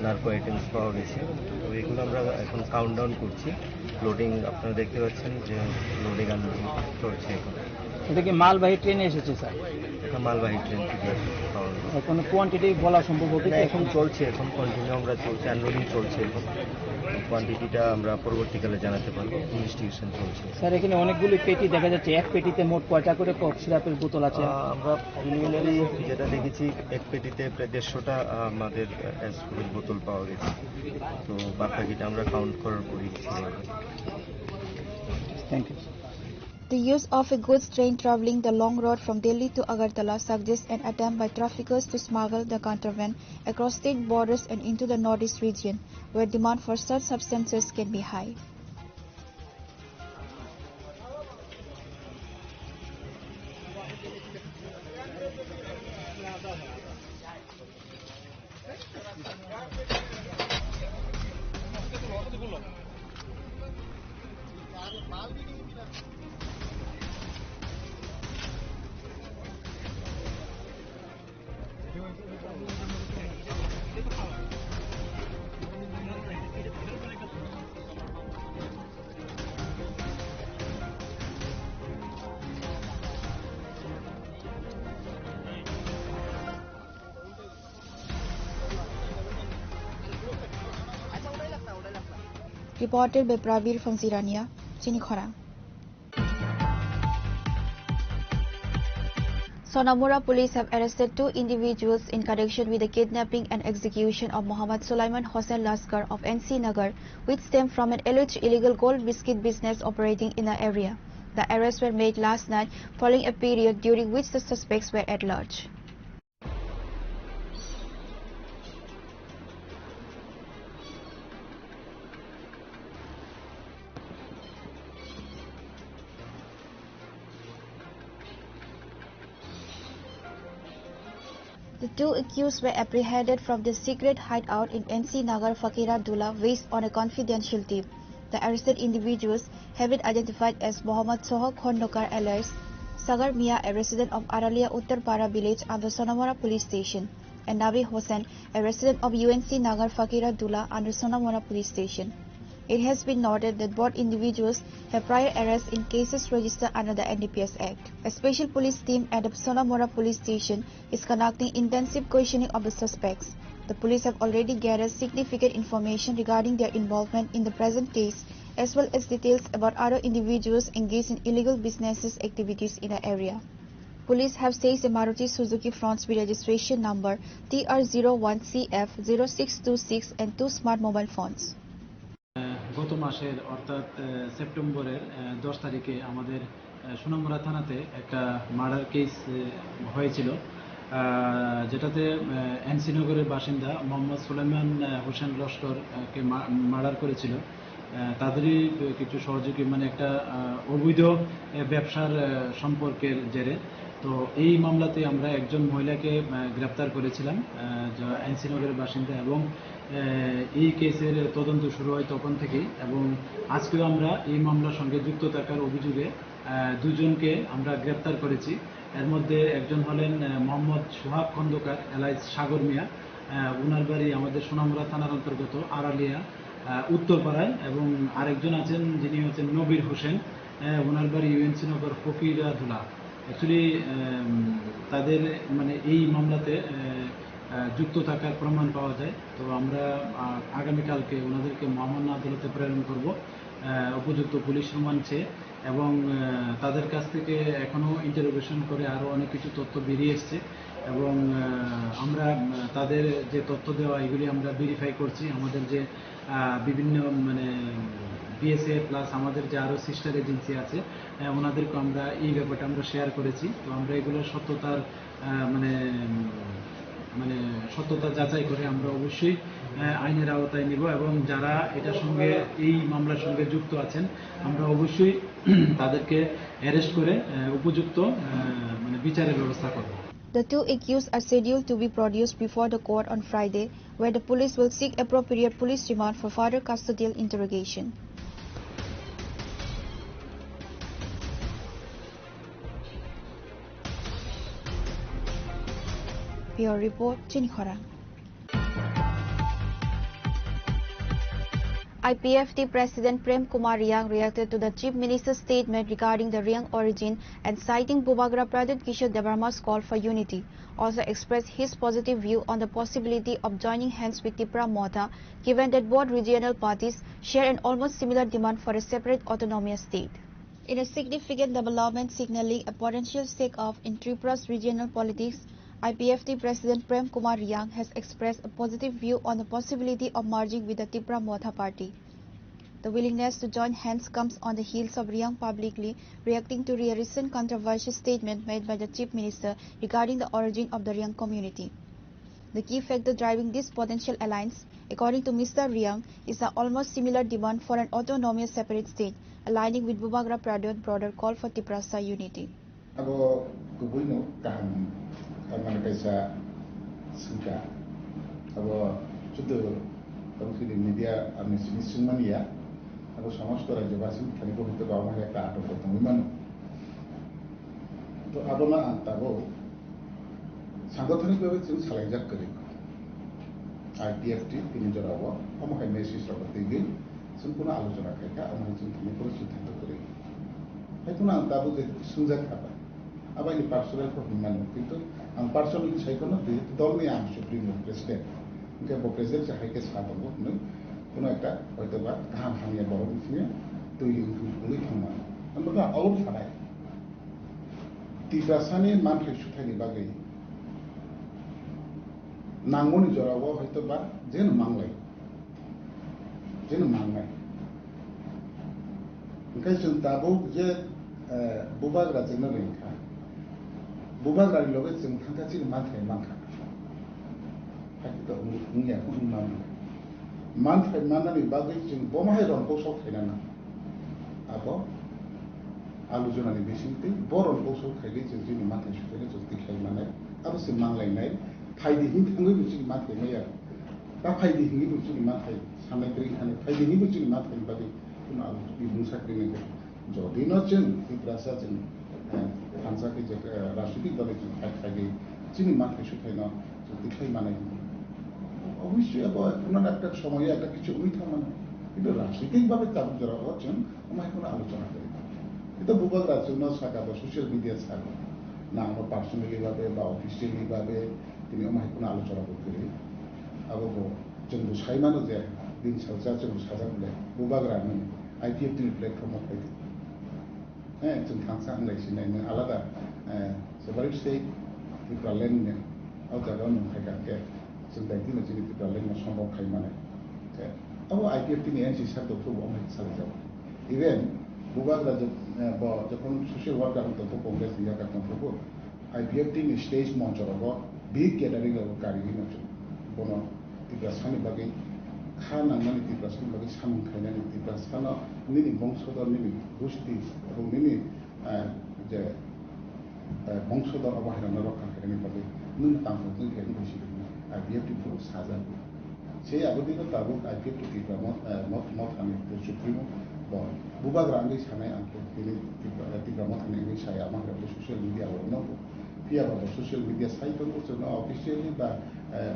নার্কো আইটেমস পাওয়া গেছে। তো এগুলো আমরা এখন কাউন্টডাউন করছি। লোডিং আপনারা দেখতে পাচ্ছেন যে লোডিং আনলোডিং চলছে এখন। এটা কি মালবাহী ট্রেনে এসেছে স্যার? এটা মালবাহী ট্রেন থেকে পাওয়া গেছে। কোনো কোয়ান্টিটি বলা সম্ভব হবে? এখন চলছে, এখন কন্টিনিউ আমরা চলছে, আনলোডিং চলছে। এখন কোয়ান্টিটিটা আমরা পরবর্তীকালে জানাতে পারবো, ইনভেস্টিগেশন চলছে। স্যার এখানে অনেকগুলি পেটি দেখা যাচ্ছে, এক পেটিতে মোট কয়টা করে কফ সিরাপের বোতল আছে? আমরা প্রিলিমিনারি যেটা দেখেছি এক পেটিতে প্রায় 150টা আমাদের অ্যাসপিরিন বোতল পাওয়া গেছে। তো বাকিটা আমরা কাউন্ট করার পরই thank you. The use of a goods train traveling the long road from Delhi to Agartala suggests an attempt by traffickers to smuggle the contraband across state borders and into the northeast region, where demand for such substances can be high. Reported by Pravir from Zirania, Chinikhora. Sonamura police have arrested 2 individuals in connection with the kidnapping and execution of Muhammad Sulaiman Hossain Laskar of NC Nagar, which stemmed from an alleged illegal gold biscuit business operating in the area. The arrests were made last night following a period during which the suspects were at large. The 2 accused were apprehended from the secret hideout in NC Nagar Fakira Dula based on a confidential tip. The arrested individuals have been identified as Mohammad Sohak Khondokar alias Sagar Mia, a resident of Aralia Uttarpara village under Sonamura police station, and Nabi Hossain, a resident of UNC Nagar Fakira Dula under Sonamura police station. It has been noted that both individuals have prior arrests in cases registered under the NDPS Act. A special police team at the Sonamura police station is conducting intensive questioning of the suspects. The police have already gathered significant information regarding their involvement in the present case, as well as details about other individuals engaged in illegal businesses activities in the area. Police have seized a Maruti Suzuki Fronts with registration number TR01CF0626 and 2 smart mobile phones. গত মাসের অর্থাৎ সেপ্টেম্বরের 10 তারিখে আমাদের সোনামুড়া থানাতে একটা murder case হয়েছিল, যেটাতে এনসি নগরের বাসিন্দা মোহাম্মদ সুলাইমান হোসেন লস্করকে মার্ডার করেছিল। তাদেরই কিছু সহযোগী মানে একটা অবৈধ ব্যবসার সম্পর্কের জেরে। তো এই মামলাতে আমরা একজন মহিলাকে গ্রেপ্তার করেছিলাম, যা এনসি নগরের বাসিন্দা, এবং এই কেসের তদন্ত শুরু হয় তখন থেকেই, এবং আজকেও আমরা এই মামলার সঙ্গে যুক্ত থাকার অভিযোগে 2 জনকে আমরা গ্রেপ্তার করেছি। এর মধ্যে একজন হলেন মোহাম্মদ সোহাগ খন্দকার এলাইস সাগর মিয়া, ওনার বাড়ি আমাদের সোনামুড়া থানার অন্তর্গত আড়ালিয়া উত্তরপাড়ায়, এবং আরেকজন আছেন যিনি হচ্ছেন নবীর হোসেন, ওনার বাড়ি ইউএনসি নগর ফকিরা ধুলা। অ্যাকচুয়ালি তাদের মানে এই মামলাতে যুক্ত থাকার প্রমাণ পাওয়া যায়। তো আমরা আগামীকালকে ওনাদেরকে মহামান্য আদালতে প্রেরণ করব উপযুক্ত পুলিশ রিমান্ডে, এবং তাদের কাছ থেকে এখনও ইন্টারোগেশন করে আরও অনেক কিছু তথ্য বেরিয়ে এসছে, এবং আমরা তাদের যে তথ্য দেওয়া এগুলি আমরা ভেরিফাই করছি। আমাদের যে বিভিন্ন মানে বিএসএ প্লাস আমাদের যে আরও সিস্টার এজেন্সি আছে ওনাদেরকে আমরা এই ব্যাপারটা আমরা শেয়ার করেছি। তো আমরা এগুলোর সত্যতার মানে সত্যতা যাচাই করে আমরা অবশ্যই আইনের আওতায় নিব, এবং যারা এটার সঙ্গে এই মামলার সঙ্গে যুক্ত আছেন আমরা অবশ্যই তাদেরকে অ্যারেস্ট করে উপযুক্ত মানে বিচারের ব্যবস্থা করব। The two accused are scheduled to be produced before the court on Friday, where the police will seek appropriate police remand for further custodial interrogation. Bureau Report, Jenny Khorang. IPFT President Prem Kumar Riang reacted to the Chief Minister's statement regarding the Riang origin and citing Bubagra Pradhan Kishore Debarma's call for unity. Also expressed his positive view on the possibility of joining hands with Tipra Motha, given that both regional parties share an almost similar demand for a separate autonomous state. In a significant development signaling a potential stake-off in Tripura's regional politics, IPFT President Prem Kumar Riang has expressed a positive view on the possibility of merging with the Tipra Motha party. The willingness to join hands comes on the heels of Riang publicly reacting to a recent controversial statement made by the Chief Minister regarding the origin of the Riang community. The key factor driving this potential alliance, according to Mr. Riang, is the almost similar demand for an autonomous separate state, aligning with Bubagra Pradhan's broader call for Tiprasa unity. Mana kaisa suka abo judo kamu di media amni sini ya abo samasto rajyabasi khali ko hite ba amar ekta atok kortam imano to abo na antabo সাংগঠনিক ভাবে তিনি সালাইজাক করে IPFT তিনি জড়াবো আমাকে message করতে গিয়ে সম্পূর্ণ আলোচনা খাইকা আমরা তিনি করে সিদ্ধান্ত করে হয়তো না তাবো যে সুজাক খাবা আবার এই পার্সোনাল প্রবলেম কিন্তু ang personally say ko na dol ni ang supreme president nke bo president sa haike sa ko no kuno ekta hoyto ba dham hamiya boro bisniya toiri uli thama আমরা অলপ ফাড়াই তিব্রাসানি মানফে সুথাইনি বাগै নাঙ্গনি জরাবো হয়তো বা যেন মাংলাই ओंखाय जों दाबो जे बुबाग्रा जोंनो रेंखा बुबाग्रानि लगे जों थांखासि मानथाय मानखा हाकिदा उंनिया उंनाम मानथाय माननानै बागै जों बमाहाय रनखौ सखायनाना आबो आलुजनानि बेसिंते बरनखौ सखायगै जों जोंनि मानथाय सुखायनो जों दिखाय माने आबो जों मांलायनाय फायदि हिं थाङै जोंनि मानथाय मैया दा फायदि हिंनि जोंनि मानथाय साननाय द्रै थानाय फायदि हिंनि जोंनि मानथाय बागै कुना बिबुं साख्रिनि जदिनो जों तिब्रासा जों थानसाखै जे राजनीतिक दल जों फायदि जोंनि मानथाय सुखायनो जों दिखाय माने অবশ্যই আপনার একটা সময়ে একটা কিছু উইথা মানে কিন্তু রাজনৈতিকভাবে তাবু যারা হচ্ছেন আমরা এখন আলোচনা করি এটা বুবাগ রাজ্য শাখা বা সোশ্যাল মিডিয়া শাখা না আমরা পার্সোনালি ভাবে বা অফিসিয়ালি ভাবে তিনি আমরা এখন আলোচনা করতে আবো जों साइमानो जे दिन साजा जों साजाबले बुबाग रानो आईपीएफटी प्लेटफर्माव फैदो जों थांसा होनलायसिनायनो आलादा सेपारेट स्टेट त्रिपुरा लेन्डनो आवजागाव नंखायगाके जों दायदिनो जोंनि त्रिपुरा लेन्डनो सम्भव खालामनानै अब आईपीएफटी नि एनसी सार दो अमेक सालायजाबाय इभेन बुबाग राजो যখন সোশ্যাল ওয়ার্কার হতো কংগ্রেস ইয়াকা কন্ট্রোল आईपीएफटी नि स्टेज मञ्चराव बिग ग्यादारिंग गारिनो बनो तिब्रासानि बागै खानांनानै तिब्रासानि बागै सामोन खायनानै तिब्रासानो निनि बंशधर निनि गोष्ठी এবং निनि जे बंशधर अबहायना रक्षा खायनायनि बागै नों तामफोरजों खेलनो बसिदों आईपीएफटी खौ साजा से आबदिनो दाबो आईपीएफटी तिब्रा मथानि सुप्रिमो बुबाग रांगै सानाय आंखौ तिब्रा मथानि साया माखासे ससियेल मिडिया नो पियाबा ससियेल मिडिया साइटफोरखौ जों अफिसियेलि बा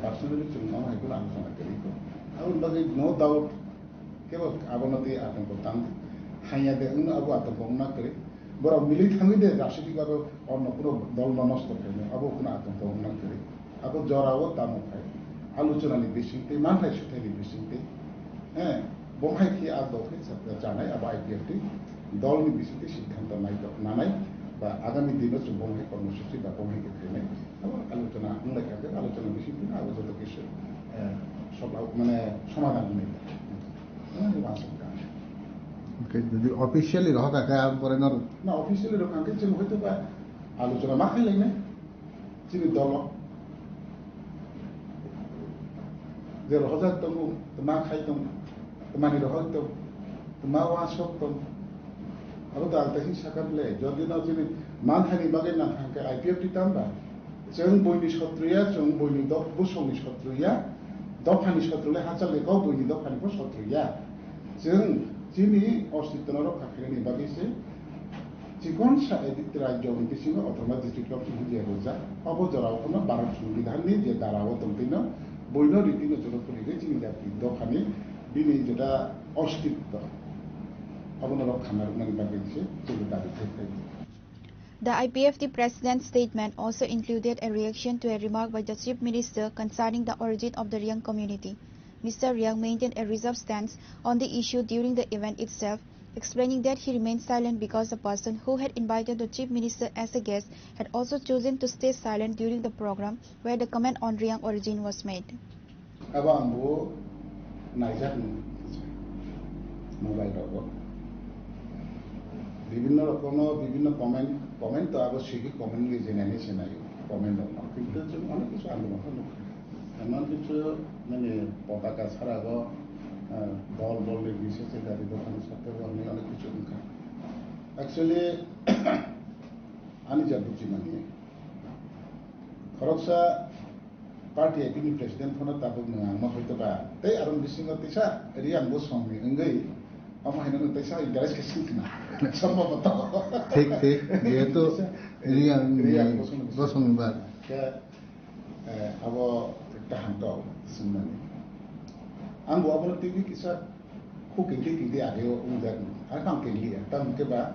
पार्सोनेलि जों मा हायखौ आलोचना करिखौ आरो बागै नो डाउट केवल आबनते आतंक तां हाया दे उन आबो आतंक ना करे बरा मिलि थाङै दे राष्ट्रपति बाबो अन्न पुरो दल नष्ट खायनो आबो कुना आतंक ना करे आबो जरावो तामो खाय आलोचनानि बेसिंते मानथाय सुथायनि बेसिंते बहाय कि आदबखै जानाय आबो आईपीएफटी दलनि बेसिंते सिद्धांत नानाय বা আগামী দিনে जों बहाय কর্মসূচি বা बहाय खायनाय आबो आलोचना होनलायखादो आलोचना बेसिंते आबो जत কিছু সব মানে সমাধান নেই যদি অফিসিয়ালি রহাকে আর পরে না অফিসিয়ালি রহাকে जों হয়তো বা আলোচনা मा खायलायनाय जोंनि दल যে রহজাত দङ मा खायदों मानि রহत दङ मा वासक दङ आरो दा आलताहि साकाबले जदिनो जोंनि मानहानि बागै ना थांके आईपीएफटी तामबा जों बयनि सत्रुया जों बयनि बुसंनि सत्रुया दफानि सत्रुले हाचाले गाव बयनि दफानिखौ सत्रुया जों जिनि अस्तित्व रक्षा खालामनायनि बागैसो जिखुन राज्यनि बिसिङाव अथवा डिस्ट्रिक्टआव हिंदिया रोजा अबजरावखौनो भारत संविधाननि जे दाराव दंफैनो बयनो रीति नजरफोरनि जोंनि जाति दफानि दिनै जेटा अस्तित्व अबनो रक्षा खालामनायनि बागैसो जों दाबि खालामो। The IPFT President's statement also included a reaction to a remark by the Chief Minister concerning the origin of the Riang community. Mr. Riang maintained a reserved stance on the issue during the event itself, explaining that he remained silent because the person who had invited the Chief Minister as a guest had also chosen to stay silent during the program where the comment on Riang origin was made. বিভিন্ন রকমের বিভিন্ন comment তো আবশ্যকই comment জেনে চেনাই comment কিন্তু অনেক কিছু আন্দোলন এমন কিছু মানে পতাকা ছাড়াও দল বলের বিশেষে দাবি দোকানের সাথে অনেক কিছু অ্যাকচুয়ালি আমি যা বুঝি মানে খরচা পার্টি এপিনি প্রেসিডেন্ট ফোন তাবো নङा হয়তো বা তাই আর বিসিং তেসা রিয়াংবো সংনি অঙ্গই আমাহিনা তেসা ইন্টারেস্ট কেসিনা সম্ভবত ঠিক ঠিক যেহেতু Reang বসংবার ke abo tahanto sunmani angbo abo tv kisa kindi ageo undan akang kindi tam ke ba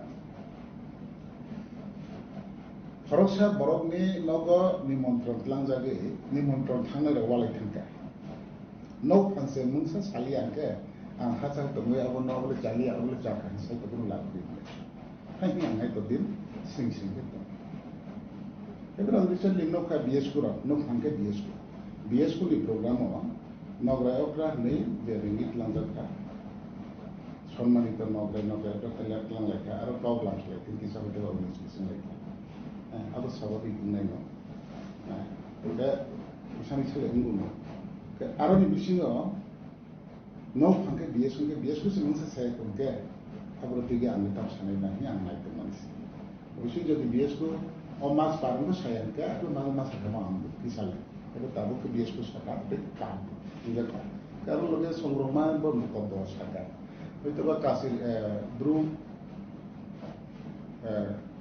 khoroksa borokni nogo nimantron tlangjage nimantron thangnare walai thanka nok phanse mungsa salianke ang hacha tongwe abo nogo jali abo jakan sai to bunu lagri hai ni angai to din sing ke এবার recently নৌকা BS করা নৌকাকে BS করি প্রোগ্রামও নগরায়করা নেই যে ringgit লাঞ্জাকা সম্মানিত নগরায়করা তেলাকলাং লেখা আর problem ছিল কিন্তু সবাই তো অর্গানাইজেশন লেখা আরো স্বাভাবিক নাই না এটা সানি ছেলে এমন আরো বিশিঙও নৌকাকে বিএস করছে মোনসে সাই করতে আবার দিকে আমি তার সামনে নাই আমি নাই তো মানুষ অবশ্যই যদি বিএস কো Omas parang ko sayang ka, ako mas sama ang kisal. Pero tabo ko bias ko sa kapit kam, tidak ka. Kalau lagi songroman baru kondo sakan. Itu ba kasih bro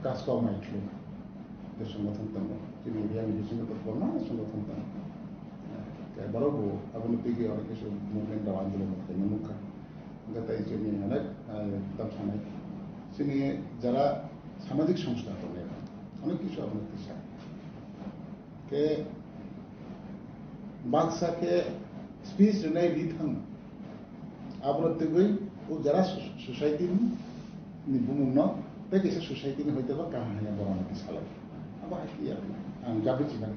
kasko mai tu. Itu semua tentang. Jadi dia ni semua terpona semua tentang. Kayak baru bu, aku nanti dia orang kesel movement dawan dulu mungkin muka. Kata itu ni anak tetap sana. Sini jara সামাজিক সংস্থা তো অনেক কিছু আপনার চাই কে বাক্সাকে speech রেনাই রিথাং আপনার তেগই ও যারা society বুমুন তে কিছু সোসাইটি হইতে বা কাহানিয়া বরানতি সালাই আবার কি আম যাবে চিবান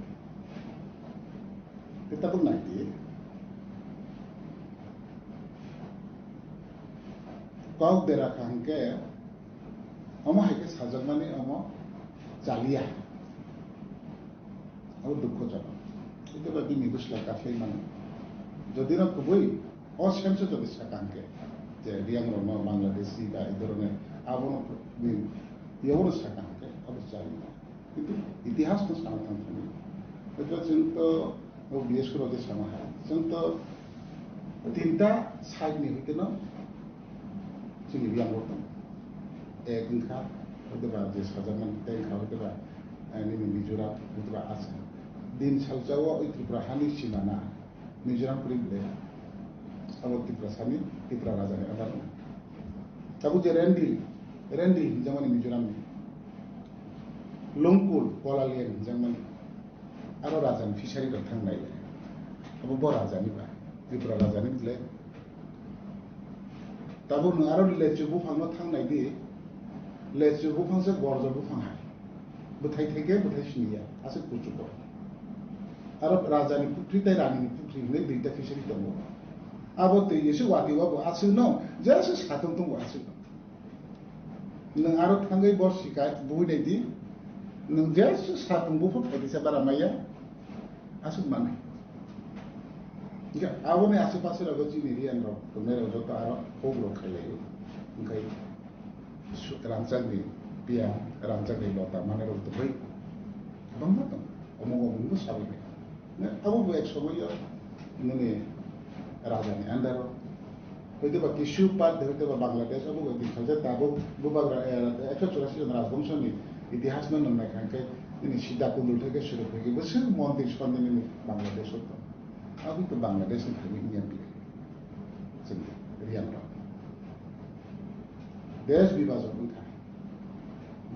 এটা তো নাই দিয়ে কাউ দে রাখা হাঙ্কে আমার হাইকে সাজার মানে আমার জালিয়া আর দুঃখজনক কিন্তু বাকি নিগুসলা কাফেই মানে যদি না খুবই অসেন্স যদি সাকাঙ্কে যে রিয়াং রমা বাংলাদেশি বা এই ধরনের আবন ইয়র সাকাঙ্কে অবশ্য জানি না কিন্তু ইতিহাস তো সামাধান শুনি এটা কিন্তু বিশেষ করে ওদের সমাহার কিন্তু তিনটা সাইড নিয়ে হইতে না जोंनि রিয়াং রতন এক ইনকা হইতে বা যে সাজামান টেঙ্কা হইতে বা নিমি মিজোরাম হইতে বা আসাম দিন সালজাও ওই ত্রিপুরা হানি সীমানা মিজোরাম পুরিলে আবার ত্রিপুরা সানি ত্রিপুরা রাজানি আবার তাবু যে রেন্ডিল যেমন মিজোরাম লংকুল কলালিয়ান যেমন আরো রাজানি ফিশারি থাংনাই আবার ব রাজানি বা ত্রিপুরা রাজানি দিলে তাবু আরো লেচু বুফাংनो थांनाय दि লেচু बुफांसे गरज बुफां हाय बुथाय थेगे बुथाय सिनिया आसे कुचुक आरो राजानि पुख्रि ताय रानिनि पुख्रि ने दैता फिसारि दङ आबो दै एसे वादिवाबो आसे न जेसे साथों दङ आसे नों आरो थांगै बरसिका बुइनाय दि नों जेसे साथों बुफो फदिसा बारा माया आसे माने ya awone asepase rago chini rian ro tomero jota aro hoglo khailayo ngai ramchang ni pia ramchang ni lota mane ro toi bangma to অমুক অমুক সাবিবে আবু এক সময় মানে রাজানি আন্দার হয়তো বা কিছু পার হয়তো বা বাংলাদেশ আবু দিখাছে তাবো বুবাগ্রা 184 জন রাজবংশনি ইতিহাস নন্নাই খানকে তিনি সীতাকুণ্ড থেকে শুরু করে বছর মন্দির সন্ধানী বাংলাদেশ হতো আমি তো বাংলাদেশ থাকি ইন্ডিয়ান রিয়ানরা দেশ বিভাজন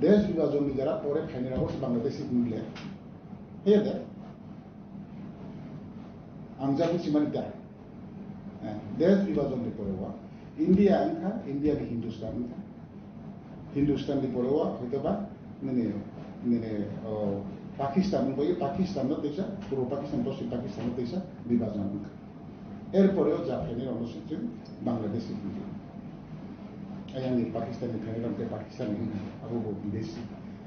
দেশ বিভাজন যারা পরে ফাইনাল অবস্থা বাংলাদেশে মিলে এই দেখ আমজাবু চিমানি দেয় দেশ বিভাজন পড়েওয়া ইন্ডিয়া আনখা ইন্ডিয়া হিন্দুস্তান হিন্দুস্তান পড়েওয়া হয়তো বা মানে মানে পাকিস্তান বই পাকিস্তান দেশা পূর্ব পাকিস্তান পশ্চিম পাকিস্তান দেশা বিভাজন আনখা এরপরেও জাপানের অনুসূচিত বাংলাদেশে yang Pakistan ini kan Pakistan ini aku buat Bangladesh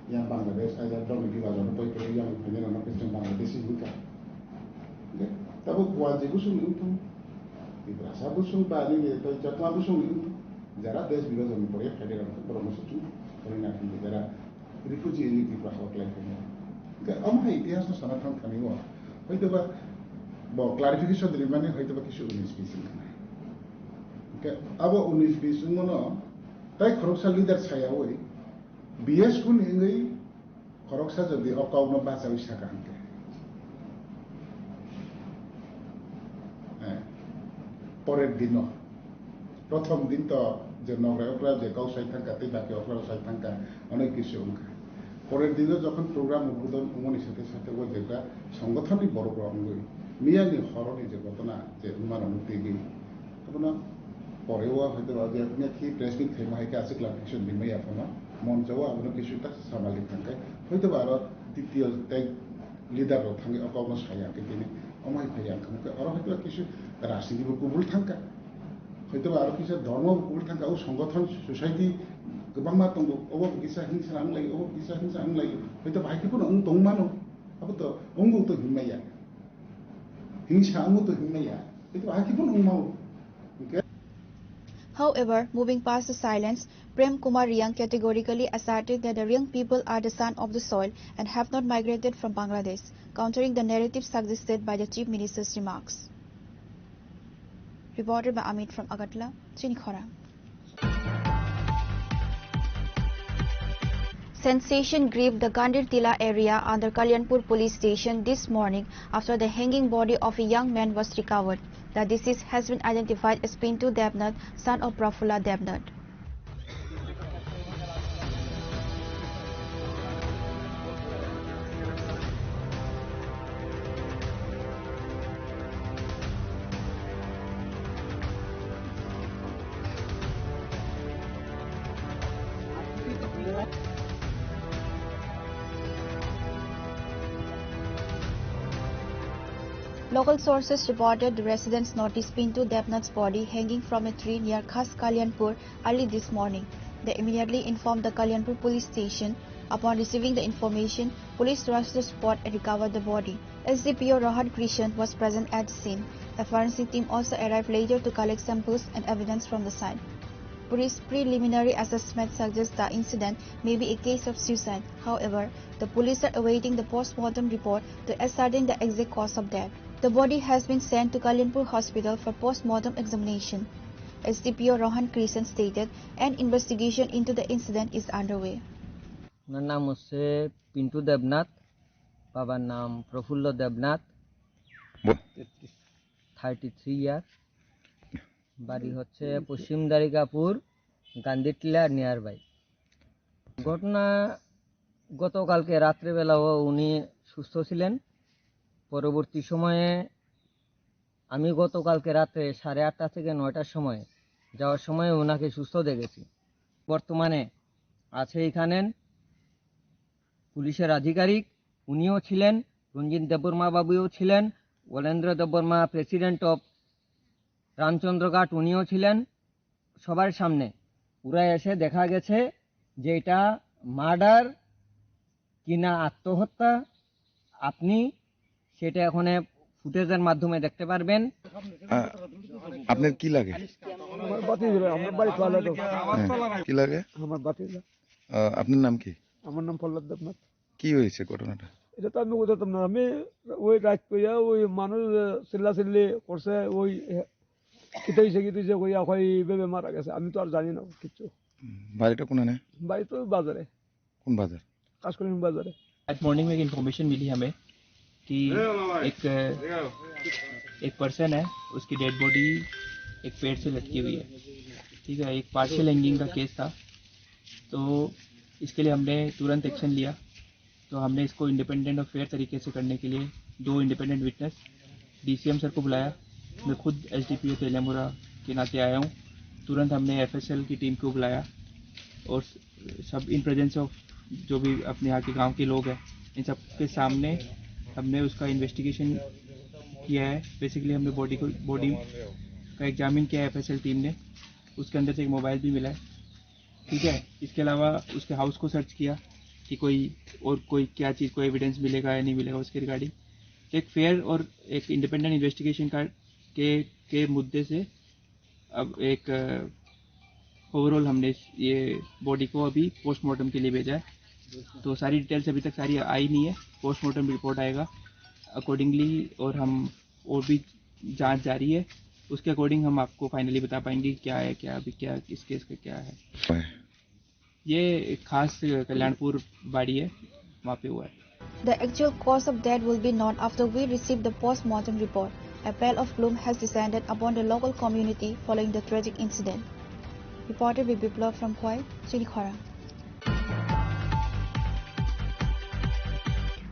yang Bangladesh ada dong di bawah apa itu yang punya nama Kristen Bangladesh itu kan, tapi buat juga sungguh itu, di berasa busung bali itu jatuh busung itu, jarak des bila zaman proyek ada orang promosi itu, kalau nak ini jarak refugee ini di berasa lain kan, kan amah ikhlas sama kan kami wah, itu bah, bah clarification dari mana itu bah kisah unis bising kan, kan, abo unis bising mana তাই খরকসা leader ছায়া ওই BS কোন ইংই খরকসা যদি অকাউন বাঁচাবি সাকানকে পরের দিন প্রথম দিন তো যে নগরায়করা যে কাউসাই থাকা তাই বাকি অপরাসাই থাকা অনেক কিছু পরের দিনও যখন প্রোগ্রাম উদ্বোধন উমনির সাথে সাথে ওই যেটা সংগঠনই বড় বড় অঙ্গই মিয়ানি হরনি যে ঘটনা যে উন্মান অনুমতি গিয়ে তখন পরেও হয়তো কি প্রেস মিট খেয়ে মাইকে আছে ক্লারিফিকেশন দিমাই আপনার মঞ্চও আপনার কিছুটা সামালিক থাকে হয়তো আরো দ্বিতীয় তাই লিডারও থাকে অকাউন সায়াকে তিনি অমাই ফাইয়া থাকে আরো হয়তো কিছু রাজনীতিবো কুবুল থাকা হয়তো আরো কিছু ধর্ম কুবুল থাকা ও সংগঠন সোসাইটি गोबां मा दंगो अबो किसा हिंसा आंलाय अबो किसा हिंसा आंलाय हयतो बाहायखौनो दंमानो अबोथ अंगौ तो हिंनाया हिंसा आंगौ तो हिंनाया हयतो बाहायखौनो अंमाव. However, moving past the silence, Prem Kumar Riang categorically asserted that the Riang people are the son of the soil and have not migrated from Bangladesh, countering the narrative suggested by the Chief Minister's remarks. Reported by Amit from Agatla, Chinikhora. Sensation gripped the Gandir Tila area under Kalyanpur police station this morning after the hanging body of a young man was recovered. The deceased has been identified as Pintu Devnath, son of Prafulla Devnath. Local sources reported the residents noticed Pintu Devnath's body hanging from a tree near Khas Kalyanpur early this morning. They immediately informed the Kalyanpur police station. Upon receiving the information, police rushed to the spot and recovered the body. SDPO Rohan Krishan was present at the scene. A forensic team also arrived later to collect samples and evidence from the site. Police preliminary assessment suggests the incident may be a case of suicide. However, the police are awaiting the post-mortem report to ascertain the exact cause of death. The body has been sent to Kalyanpur Hospital for post-mortem examination. SDPO Rohan Krishan stated an investigation into the incident is underway. আমার নাম হচ্ছে পিন্টু দেবনাথ, বাবার নাম প্রফুল্ল দেবনাথ, 33 ইয়ার, বাড়ি হচ্ছে পশ্চিম Dwarikapur, গান্ধীটিলা near by. ঘটনা গতকালকে রাত্রেবেলাও উনি সুস্থ ছিলেন। পরবর্তী সময়ে আমি গতকালকে রাতে 8:30 থেকে 9টার সময় যাওয়ার সময় ওনাকে সুস্থ দেখেছি। বর্তমানে আছে এখানে পুলিশের আধিকারিক, উনিও ছিলেন, রঞ্জিত দেববর্মা বাবুও ছিলেন, ওলেন্দ্র দেববর্মা প্রেসিডেন্ট অফ রামচন্দ্রঘাট উনিও ছিলেন। সবার সামনে ওরা এসে দেখা গেছে যে এটা মার্ডার কিনা আত্মহত্যা, আপনি সেটা এখন ফুটেজের মাধ্যমে দেখতে পারবেন। আপনার কি লাগে? আমার বাতিজা, আমার বাড়ি তোলা তো। কি লাগে? আমার বাতিজা। আপনার নাম কি? আমার নাম প্রহ্লাদ দেবনাথ। কি হয়েছে ঘটনাটা? এটা তো আমি বুঝতাম না। আমি ওই রাত কইয়া ওই মানুষ চিল্লি করছে, ওই কিতাইছে কইয়া কই ভেবে মারা গেছে। আমি তো আর জানি না কিছু। বাড়িটা কোনে? বাড়ি তো বাজারে। কোন বাজার? কাশকলিন বাজারে। आज मॉर्निंग में एक इन्फॉर्मेशन मिली हमें कि एक पर्सन है, उसकी डेड बॉडी एक पेड़ से लटकी हुई है। ठीक है, एक पार्शियल हैंगिंग का केस था, तो इसके लिए हमने तुरंत एक्शन लिया। तो हमने इसको इंडिपेंडेंट और फेयर तरीके से करने के लिए 2 इंडिपेंडेंट विटनेस DCM सर को बुलाया। मैं खुद SDPO तेलियामुरा के नाते आया हूँ। तुरंत हमने FSL की टीम को बुलाया और सब इन प्रेजेंस ऑफ जो भी अपने यहाँ के गांव के लोग हैं, इन सब के सामने हमने उसका इन्वेस्टिगेशन किया है। बेसिकली हमने बॉडी का एग्जामिन किया है FSL टीम ने। उसके अंदर से एक मोबाइल भी मिला है। ठीक है, इसके अलावा उसके हाउस को सर्च किया कि कोई क्या चीज़, कोई एविडेंस मिलेगा या नहीं मिलेगा उसके रिगार्डिंग। तो एक फेयर और एक इंडिपेंडेंट इन्वेस्टिगेशन के मुद्दे से अब एक ओवरऑल हमने ये बॉडी को अभी पोस्टमार्टम के लिए भेजा है। तो सारी डिटेल्स अभी तक सारी आई नहीं है, पोस्टमार्टम रिपोर्ट आएगा अकॉर्डिंगली, और हम और भी जांच जारी है, उसके अकॉर्डिंग हम आपको फाइनली बता पाएंगे क्या है, क्या अभी क्या इस केस का क्या है। ये एक खास कल्याणपुर बाड़ी है, वहाँ पे हुआ है। The actual cause of death will be known after we receive the post-mortem report. A pall of gloom has descended upon the local community following the tragic incident. Reported by Biplov from Khoi, Chilikhara.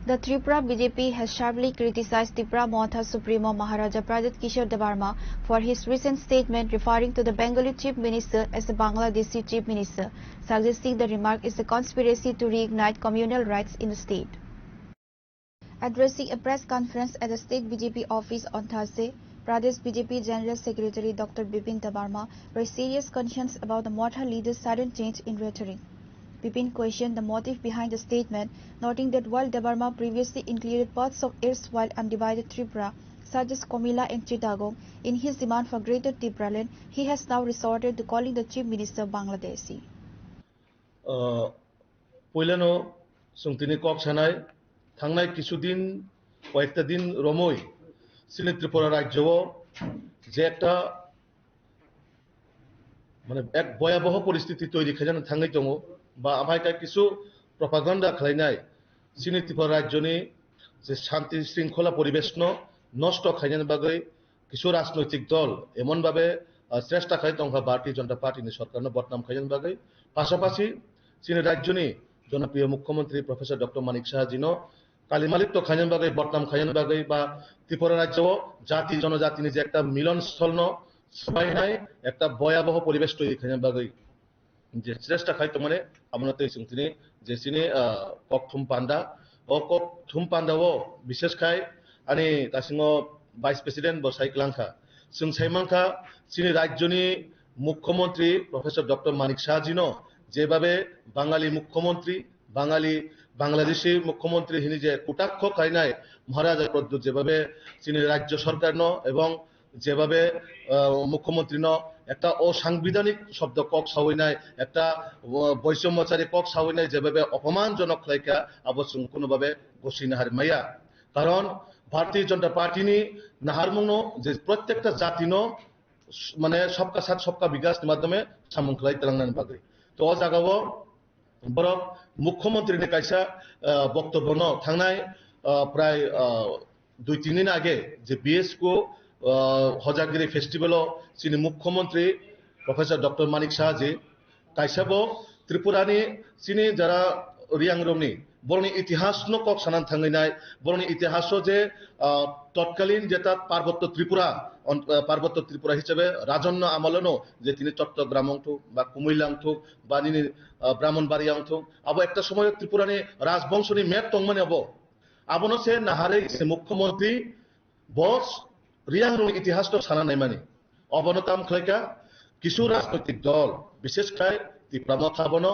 The Tripura BJP has sharply criticized Tripura Montha Supremo Maharaja Pradit Kishore Debarma for his recent statement referring to the Bengali Chief Minister as the Bangladeshi Chief Minister, suggesting the remark is a conspiracy to reignite communal rights in the state. Addressing a press conference at the state BJP office on Thursday, Pradesh BJP General Secretary Dr. Bipin Debarma raised serious concerns about the Montha leader's sudden change in rhetoric. Bipin questioned the motive behind the statement, noting that while Debarma previously included parts of erstwhile undivided Tripura, such as Komila and Chittagong, in his demand for greater Tripuraland, he has now resorted to calling the Chief Minister Bangladeshi. Poilano sungtini kok sanai thangnai kisudin কয়েকটা দিন রমই সিলেট ত্রিপুরা রাজ্য যে একটা মানে এক ভয়াবহ পরিস্থিতি তৈরি খাইজানো থাঙ্গাই দङ বা আমাयका কিছু প্রপাগান্ডা খাইনাय সিলেট ত্রিপুরা রাজ্যनि যে শান্তি শৃঙ্খলা পরিবেশ নষ্ট খাইজানো বাগै কিছু রাজনৈতিক দল এমন ভাবে চেষ্টা খাই দङ ভারতীয় জনতা পার্টিनि সরকারनो বদনাম খাইজানো বাগै পাশাপাশি সিলেট রাজ্যनि জনপ্রিয় মুখ্যমন্ত্রী প্রফেসর ডক্টর মানিক সাহাজিनो কালিমালিপ্ত খাইজানো বাগै বদনাম খাইজানো বাগै বা ত্রিপুরা রাজ্য জাতি জনজাতিनि যে একটা মিলনস্থল সবাই নাই একটা ভয়াবহ পরিবেশ তৈরি খাইজানো বাগै যে চেষ্টা খাই তো মানে আমনাতে সিংতিনি যে সিনে ককথুম পান্ডা ও বিশেষ খাই আনি তাসিङो ভাইস প্রেসিডেন্ট বসাই ক্লাংখা जों সাইমাংখা সিনে রাজ্যनि মুখ্যমন্ত্রী প্রফেসর ডক্টর মানিক সাহাজিনো যেভাবে বাঙালি মুখ্যমন্ত্রী বাংলাদেশি মুখ্যমন্ত্রী হিনি যে কুটাক্ষ খাইনায় মহারাজা প্রদ্যুৎ যেভাবে চীনের রাজ্য সরকার এবং যেভাবে মুখ্যমন্ত্রী একটা অসাংবিধানিক শব্দ কক সাউইনায় একটা বৈষম্যচারী কক সাউইনায় যেভাবে অপমানজনক লাইকা আবশ্যক কোনোভাবে গসিনা হার মাইয়া কারণ ভারতীয় জনতা পার্টিনি নাহারমুনো যে প্রত্যেকটা জাতিনো মানে সবকা সাথ সবকা বিকাশের মাধ্যমে সামুখলাই তেলেঙ্গানা বাগৈ তো অ জায়গাও বড় মুখ্যমন্ত্রীনি কাইসা বক্তব্য থাংনাय প্রায় 2-3 দিন আগে যে বিএসকো হজাগিরি ফেস্টিভ্যাল চিনি মুখ্যমন্ত্রী প্রফেসর ডক্টর মানিক সাহাজি কাইসাবো ত্রিপুরানি চিনি যারা রিয়াংরংনি বরনি ইতিহাস কক সানান থাঙ্গাইনাय বরনি ইতিহাস যে তৎকালীন যেটা পার্বত্য ত্রিপুরা হিসেবে রাজন্য আমলনো যে তিনি চট্টগ্রাম অংথুক বা কুমিল্লা অংথুক বা নিনি ব্রাহ্মণবাড়িয়া অংথুক আবো একটা সময় ত্রিপুরানি রাজবংশনি মেট তংমানে আবনো সে নাহারে মুখ্যমন্ত্রী বস রিয়াংরং ইতিহাস সানা নাই মানে অবনতাম খাইকা কিছু রাজনৈতিক দল বিশেষ করে ত্রিপুরা মথাবনো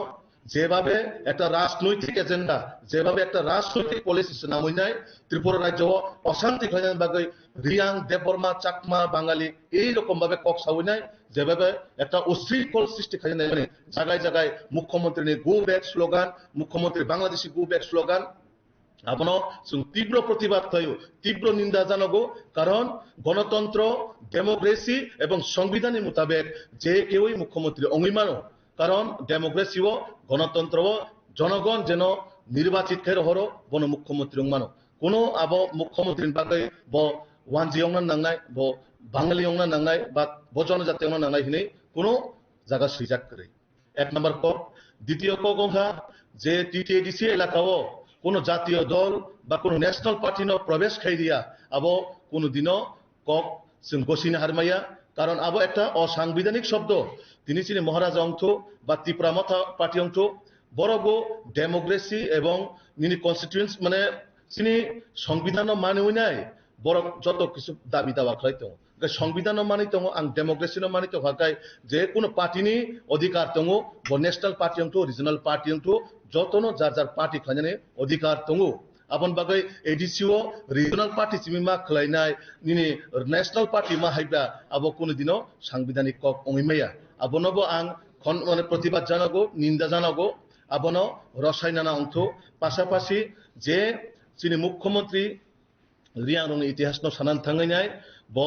যেভাবে একটা রাজনৈতিক এজেন্ডা যেভাবে একটা রাজনৈতিক পলিসি নামইনাय ত্রিপুরা রাজ্য অশান্তি খাইজানো বাগৈ রিয়াং দেববর্মা চাকমা বাঙালি এই রকম ভাবে কক সাউইনাय যেভাবে একটা উশৃঙ্খল সৃষ্টি খাইজানো মানে জায়গায় জায়গায় মুখ্যমন্ত্রীনি গো ব্যাক স্লোগান মুখ্যমন্ত্রী বাংলাদেশি গো ব্যাক স্লোগান আপনার তীব্র প্রতিবাদ হয় তীব্র নিন্দা জানাবো কারণ গণতন্ত্র ডেমোক্রেসি এবং সংবিধানের মোতাবেক যে কেউই মুখ্যমন্ত্রী অঙ্গিমানো কারণ ডেমোক্রেসি ও গণতন্ত্র জনগণ যেন নির্বাচিত খের হর বন মুখ্যমন্ত্রী অঙ্গমানো কোনো আব মুখ্যমন্ত্রীর বাকে ব ওয়ানজি অংনা নাংনাই ব বাঙালি অংনা নাংনাই বা ব জনজাতি অংনা নাংনাই হিনে কোনো জায়গা সুইজাক করে এক নম্বর কক দ্বিতীয় কক অংহা যে টিটিএডিসি এলাকাও কোনো জাতীয় দল বা কোনো ন্যাশনাল পার্টি প্রবেশ খাই দিয়া আবো কোনো দিনও কক जों গসিনা হারমাইয়া কারণ আবো একটা অসাংবিধানিক শব্দ তিনি ছিলেন মহারাজা অংশ বা ত্রিপুরা মাথা পার্টি অংশ বড়গো ডেমোক্রেসি এবং নিনি কনস্টিটিউয়েন্স মানে তিনি সংবিধান মানে নাই বড় যত কিছু দাবি দাওয়া খাইতো সংবিধান মানিত আং ডেমোক্রেসি মানিত হাকাই যে কোনো পার্টিনি অধিকার দङ ন্যাশনাল পার্টি অংশ রিজনাল পার্টি অংশ যতনো যার যার পার্টি খাইনাनै অধিকার দङ আপন বাগै এডিসিও রিজনাল পার্টি চিমিমা খাইনাय নিনি ন্যাশনাল পার্টি মা হাইবা আবো কোনো দিনও সাংবিধানিক কক অমিমায়া আবনবো আং মানে প্রতিবাদ জানাগো নিন্দা জানাগো আবনো রসায়নানা অংশ পাশাপাশি যে যিনি মুখ্যমন্ত্রী রিয়াং রং ইতিহাস সানান থাङैनाय ব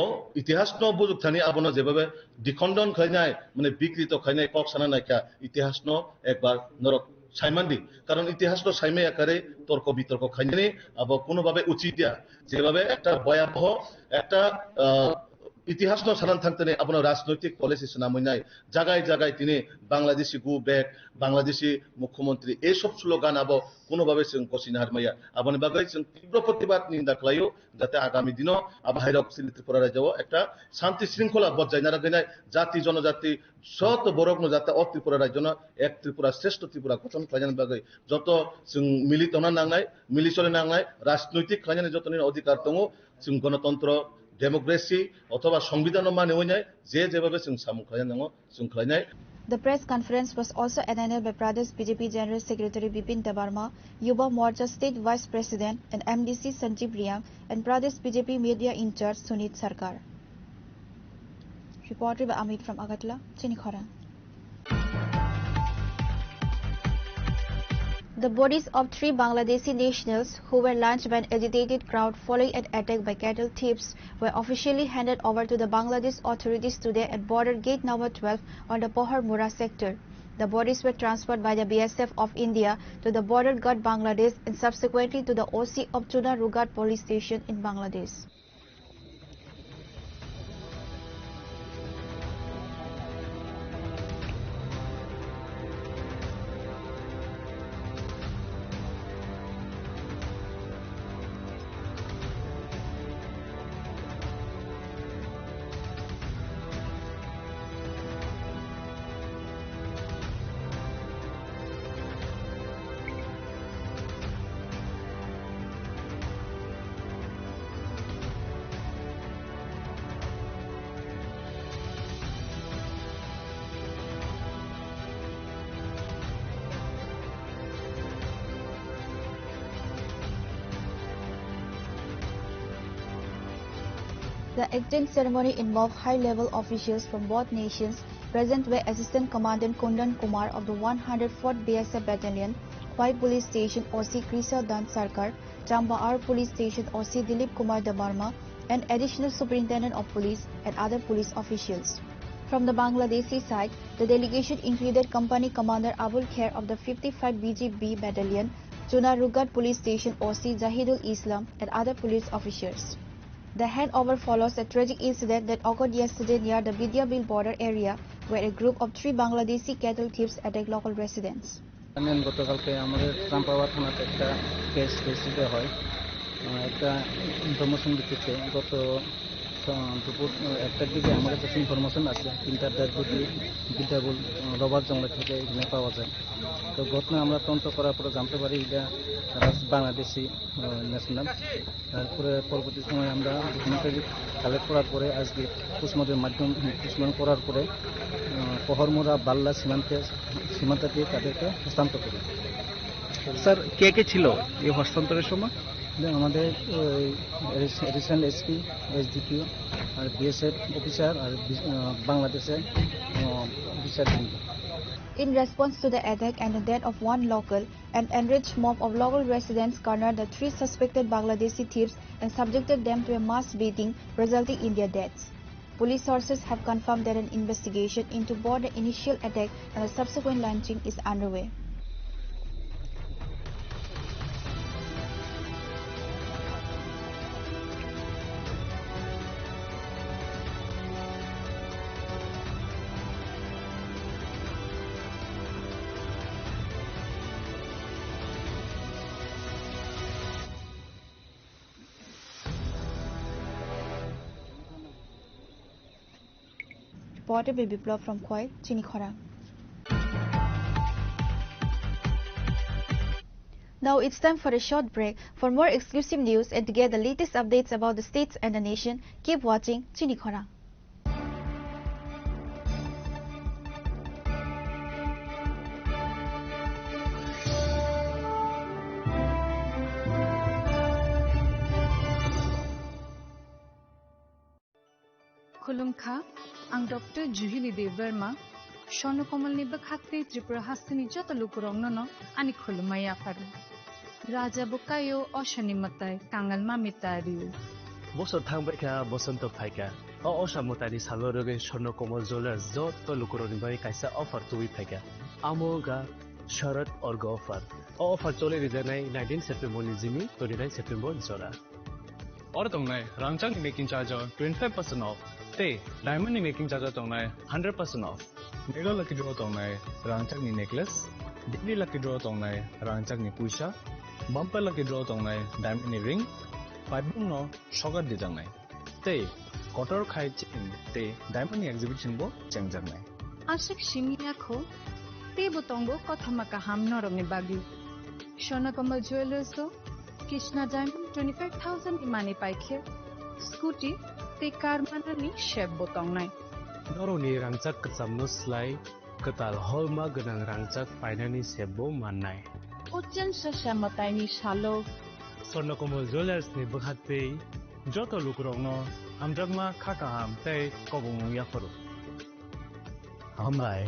ইতিহাস বুজুক থানি আবনো যেভাবে দ্বিখণ্ডন খাইনাय মানে বিকৃত খাইনাय কক সানা নাইকা ইতিহাস একবার নরক সাইমান্দি কারণ ইতিহাস সাইমে আকারে তর্ক বিতর্ক খাইনানি আব কোনোভাবে উচিত দিয়া যেভাবে একটা ভয়াবহ একটা ইতিহাস সানান থাকতে আপনার রাজনৈতিক পলিসি নামইনাই জায়গায় জায়গায় তিনি বাংলাদেশি গু ব্যাক বাংলাদেশি মুখ্যমন্ত্রী এইসব স্লোগান আবো কোনোভাবে গসিনা হারমাইয়া আবনি বাগै তীব্র প্রতিবাদ নিন্দা খাইও যাতে আগামী দিনও বাহিরক ত্রিপুরা রাজ্যও একটা শান্তি শৃঙ্খলা বজায় না রাখে জাতি জনজাতি সত বরগ্ন যাতে ত্রিপুরা রাজ্য এক ত্রিপুরা শ্রেষ্ঠ ত্রিপুরা গঠন খাইজানি বাগै যত মিলিত না নাংনাय মিলি চলে নাংনাय রাজনৈতিক খাইজানি যত অধিকার দङ গণতন্ত্র ডেমোক্রেসি অথবা সংবিধান মানে হইনাय যে যেভাবে খাইনাय The press conference was also attended by Pradesh BJP General Secretary Bipin Debarma, Yuba Morcha State Vice President and MDC Sanjeev Riang, and Pradesh BJP Media in Charge Sunit Sarkar. Reported by Amit from Agatla, Chinikhora. The bodies of 3 Bangladeshi nationals who were lynched by an agitated crowd following an attack by cattle thieves were officially handed over to the Bangladesh authorities today at border gate number 12 on the Pohar Mura sector. The bodies were transferred by the BSF of India to the border guard Bangladesh and subsequently to the OC of Chuna Rugat police station in Bangladesh. The exchange ceremony involved high-level officials from both nations. Present were Assistant Commandant Kundan Kumar of the 104th BSF Battalion, Kwai Police Station OC Krisa Dan Sarkar, Chamba R Police Station OC Dilip Kumar Debarma, and Additional Superintendent of Police and other police officials. From the Bangladeshi side, the delegation included Company Commander Abul Khair of the 55 BGB Battalion, Chuna Rugat Police Station OC Zahidul Islam, and other police officers. The handover follows a tragic incident that occurred yesterday near the Vidyabil border area, where a group of 3 Bangladeshi cattle thieves attacked local residents. গতকালকে আমাদের চাম্পাওয়া থানাতে একটা case register হয় একটা information ভিত্তিতে গত দুপুর 1টার দিকে আমার কাছে ইনফরমেশন আছে 3টার ডেড বডি বিদ্যাবুল রবার জঙ্গল থেকে এখানে পাওয়া যায় তো ঘটনা আমরা তদন্ত করার পরে জানতে পারি এটা বাংলাদেশি ন্যাশনাল তারপরে পরবর্তী সময় আমরা ডকুমেন্টারি কালেক্ট করার পরে আজকে পোস্টমর্টেমের মাধ্যমে পোস্টমর্টম করার পরে পহরমোড়া বাল্লা সীমান্ত দিয়ে তাদেরকে হস্তান্তর করি স্যার কে কে ছিল এই হস্তান্তরের সময় আমাদের এডিশনাল এসপি এসডিপিও আর বিএসএফ অফিসার আর বাংলাদেশের officer. In response to the attack and the death of one local, an enraged mob of local residents cornered the 3 suspected Bangladeshi thieves and subjected them to a mass beating, resulting in their deaths. Police sources have confirmed that an investigation into both the initial attack and the subsequent lynching is underway. Reported by Biplov from Khoi, Chinikhora. Now it's time for a short break. For more exclusive news and to get the latest updates about the states and the nation, keep watching Chinikhora. Khulumkha, ang Dr. Juhili Deverma, Shonokomal ni Bakhakte Tripura Hastini Jotalukurong no, ani Khulumaya Faru. Raja Bukayo Oshani Matai, Kangal Mamitariu. বছর থাকবে কা বসন্ত ফাইকা অসামতারি সালরগে Swarnakamal jewellers যত লুকুরনি by কাইসা offer তুই ফাইকা আমোগা শরৎ org offer চলে রিজানাই 19 September নিজিমি 29 September জরা और तंगनाय रांगचांग नि मेकिंग चार्ज 25% ऑफ ते डायमंड नि मेकिंग चार्ज तंगनाय 100% ऑफ मेगा लकी ड्रॉ तंगनाय रांगचांग नि नेकलेस दिल्ली लकी ड्रॉ तंगनाय रांगचांग नि पुइसा बम्पर लकी ड्रॉ तंगनाय डायमंड नि रिंग पाइबुं नो शगर दिजांनाय ते कटर खाइ चिन ते डायमंड नि एग्जिबिशन बो चेंगजांनाय आशिक शिमियाखो ते बोतंगो कथमाका हाम नरंगनि बागि सोनाकमल jewellers Krishna Diamond 25,000 imani paikhe scooty te car manani chef botong nai Doroni rangchak kacamno slai katal holma ganang rangchak painani sebo mannai Ochen sasamatai ni salo Sornokomol Jewelers ni bakhatpe joto lukurongno amjagma khakaham tei kobong yafaru Hambai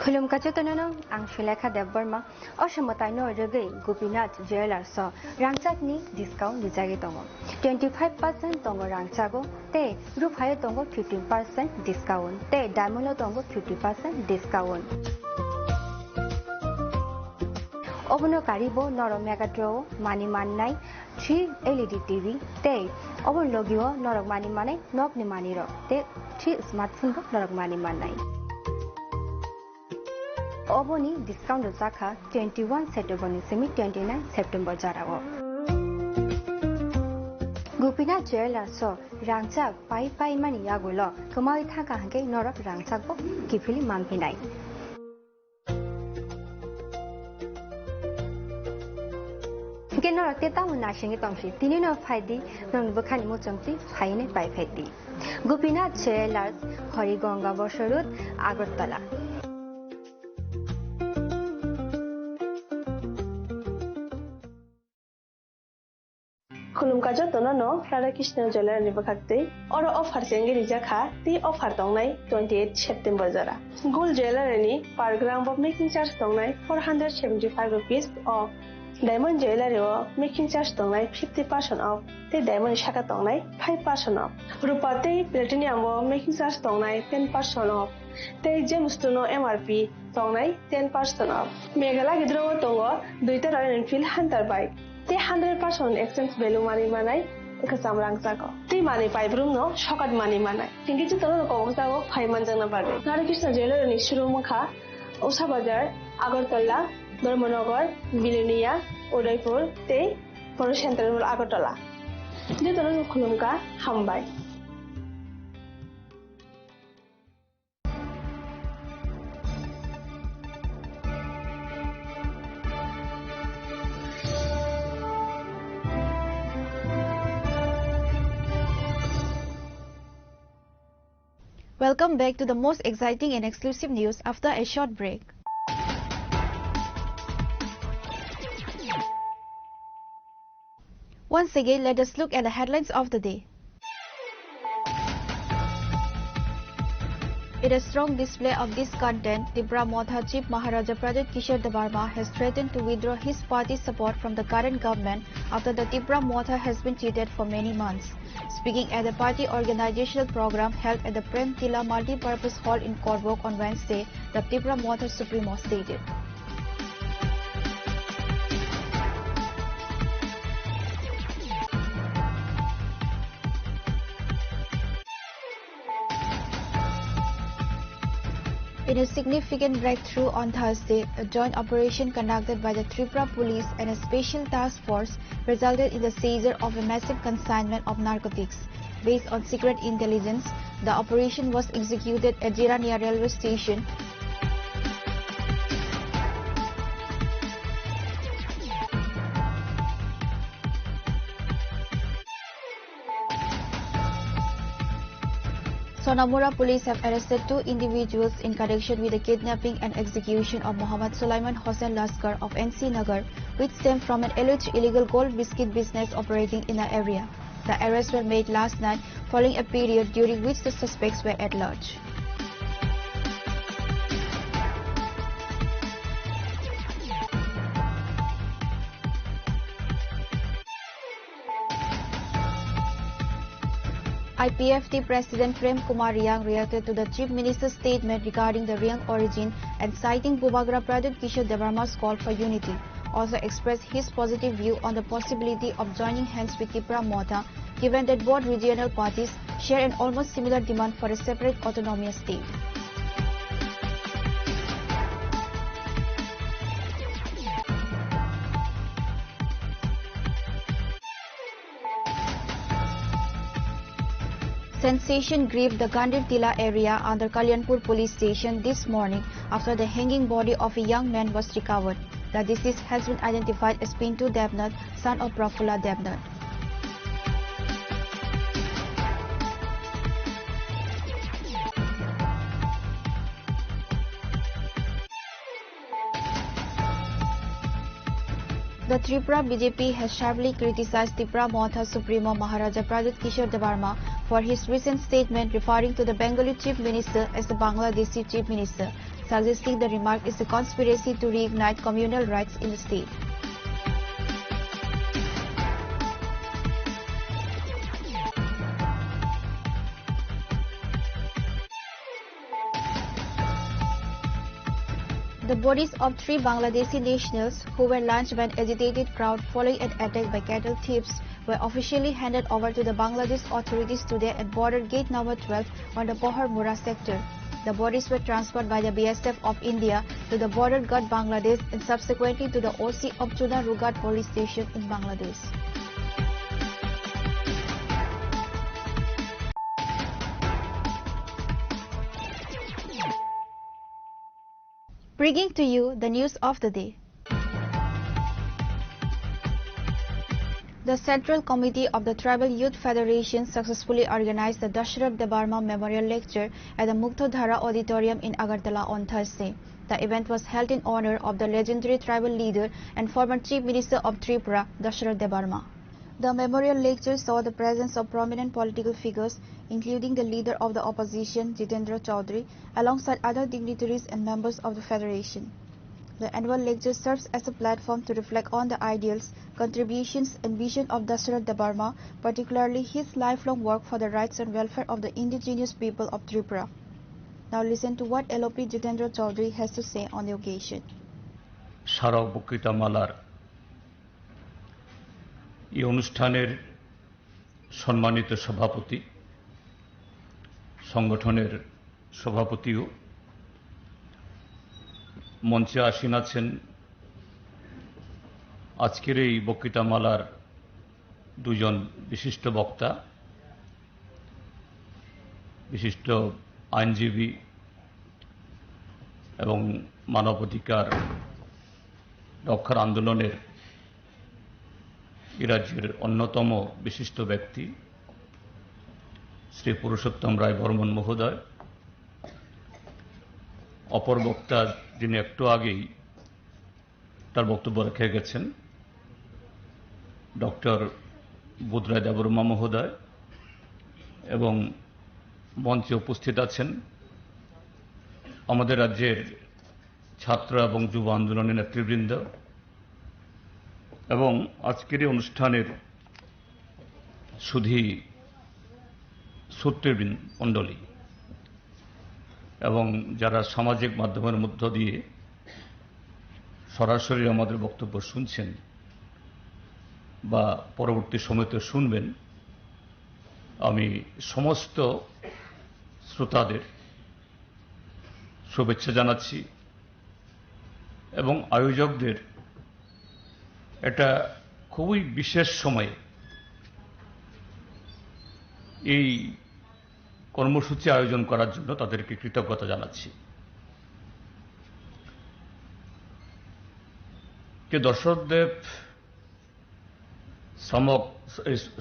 Khulumkha Chotonono, ang Shilekha Debbarma, Oshamotaino Rege, Gopinath Jewelers, Rangchak ni discount Lijagi Tongo. 25% Tongo Rangchago, te Rupayo Tongo 15% discount, te Daimono Tongo 50% discount. Obono Karibo, Noro Megadro, Mani Manai, 3 LED TV, te Obon Logio, Norok Mani Manai, Nok ni Maniro, te 3 smartphone Norok Mani Manai. Oboni discount Zaka 21 September semi 29 September Jarago. Gopinath Jewelers so Rangchak pai mani yagulo Kamai Thaka Hanke Norok Rangchak bo Kifili Mampinai. Kenora Teta Munashing Tomshi, Tinino Fidi, non Bukani Mutumti, Haine by Fedi. Gopinath Jewelers, Horigonga Bosharut, Agartala. Khulumkha Jotonono, Radhakrishna Jewelers ni bakakte, oro offer sengi rijaka, ti offer tongnai 28 September jara. Gold jewelry ni per gram of making charge tongnai 475 rupees off. Diamond jewelry o making charge tongnai 50% off. Te diamond shaka tongnai 5% off. Rupa te platinum o making charge tongnai 10% off. Te gemstone MRP tongnai 10% off. Megala gidro tongo duita Royal Enfield Hunter bike. Te 100% exchange value money manai kasam rangchako. Te money paibrum no shokat money manai. Tingi chitono ko bangsago 5 manjana bade. Radhakrishna Jewelers ni shuru mukha Usha Bazar, Agartala, Dharmanagar, Bilunia, Udaipur, te Poro Central Agartala. Jotono Khulumkha Hambai. Welcome back to the most exciting and exclusive news after a short break. Once again, let us look at the headlines of the day. In a strong display of this content, Tripura Motha Chief Maharaja Pradit Kishore Debarma has threatened to withdraw his party's support from the current government after the Tripura Motha has been cheated for many months. Speaking at the party organizational program held at the Prem Tila Multi-Purpose Hall in Korbok on Wednesday, the Tripura Motha Supremo stated. In a significant breakthrough on Thursday, a joint operation conducted by the Tripura Police and a special task force resulted in the seizure of a massive consignment of narcotics. Based on secret intelligence, the operation was executed at Jirania railway station. Sonamura police have arrested 2 individuals in connection with the kidnapping and execution of Muhammad Sulaiman Hossain Laskar of NC Nagar, which stemmed from an alleged illegal gold biscuit business operating in the area. The arrests were made last night following a period during which the suspects were at large. IPFT President Prem Kumar Riang reacted to the Chief Minister's statement regarding the Riang origin and citing Bubagra Pradit Kishore Debarma's call for unity. Also expressed his positive view on the possibility of joining hands with Tripura Motha, given that both regional parties share an almost similar demand for a separate autonomous state. Sensation gripped the Gandir Tila area under Kalyanpur police station this morning after the hanging body of a young man was recovered. The deceased has been identified as Pintu Devnath, son of Prafulla Devnath. The Tripura BJP has sharply criticized Tripura Motha Supremo Maharaja Pradit Kishore Debarma for his recent statement referring to the Bengali Chief Minister as the Bangladeshi Chief Minister, suggesting the remark is a conspiracy to reignite communal rights in the state. The bodies of 3 Bangladeshi nationals who were lynched by an agitated crowd following an attack by cattle thieves were officially handed over to the Bangladesh authorities today at border gate number 12 on the Pohar Mura sector. The bodies were transferred by the BSF of India to the border guard Bangladesh and subsequently to the OC of Chuna Rugat police station in Bangladesh. Bringing to you the news of the day. The Central Committee of the Tribal Youth Federation successfully organized the Dashrath Debarma Memorial Lecture at the Muktodhara Auditorium in Agartala on Thursday. The event was held in honor of the legendary tribal leader and former Chief Minister of Tripura, Dashrath Debarma. The memorial lecture saw the presence of prominent political figures, including the leader of the opposition, Jitendra Chaudhary, alongside other dignitaries and members of the Federation. The annual lecture serves as a platform to reflect on the ideals, contributions and vision of Dashrath Debarma, particularly his lifelong work for the rights and welfare of the indigenous people of Tripura. Now listen to what LOP Jitendra Chaudhary has to say on the occasion. Sharok Bokita Malar এই অনুষ্ঠানের সম্মানিত সভাপতি, সংগঠনের সভাপতিও মঞ্চে আসীন আছেন, আজকের এই বক্তৃতামালার 2 জন বিশিষ্ট বক্তা, বিশিষ্ট আইনজীবী এবং মানবাধিকার রক্ষার আন্দোলনের এই রাজ্যের অন্যতম বিশিষ্ট ব্যক্তি শ্রী পুরুষোত্তম রায় বর্মন মহোদয়, অপর বক্তা যিনি একটু আগেই তার বক্তব্য রেখে গেছেন, ডক্টর বুধরায় দেববর্মা মহোদয়, এবং মঞ্চে উপস্থিত আছেন আমাদের রাজ্যের ছাত্র এবং যুব আন্দোলনের নেতৃবৃন্দ এবং আজকের এই অনুষ্ঠানের সুধী শ্রোতৃবৃন্দ মণ্ডলী এবং যারা সামাজিক মাধ্যমের মধ্য দিয়ে সরাসরি আমাদের বক্তব্য শুনছেন বা পরবর্তী সময়তে শুনবেন, আমি সমস্ত শ্রোতাদের শুভেচ্ছা জানাচ্ছি এবং আয়োজকদের এটা খুবই বিশেষ সময়ে এই কর্মসূচি আয়োজন করার জন্য তাদেরকে কৃতজ্ঞতা জানাচ্ছি। কে দর্শকদেব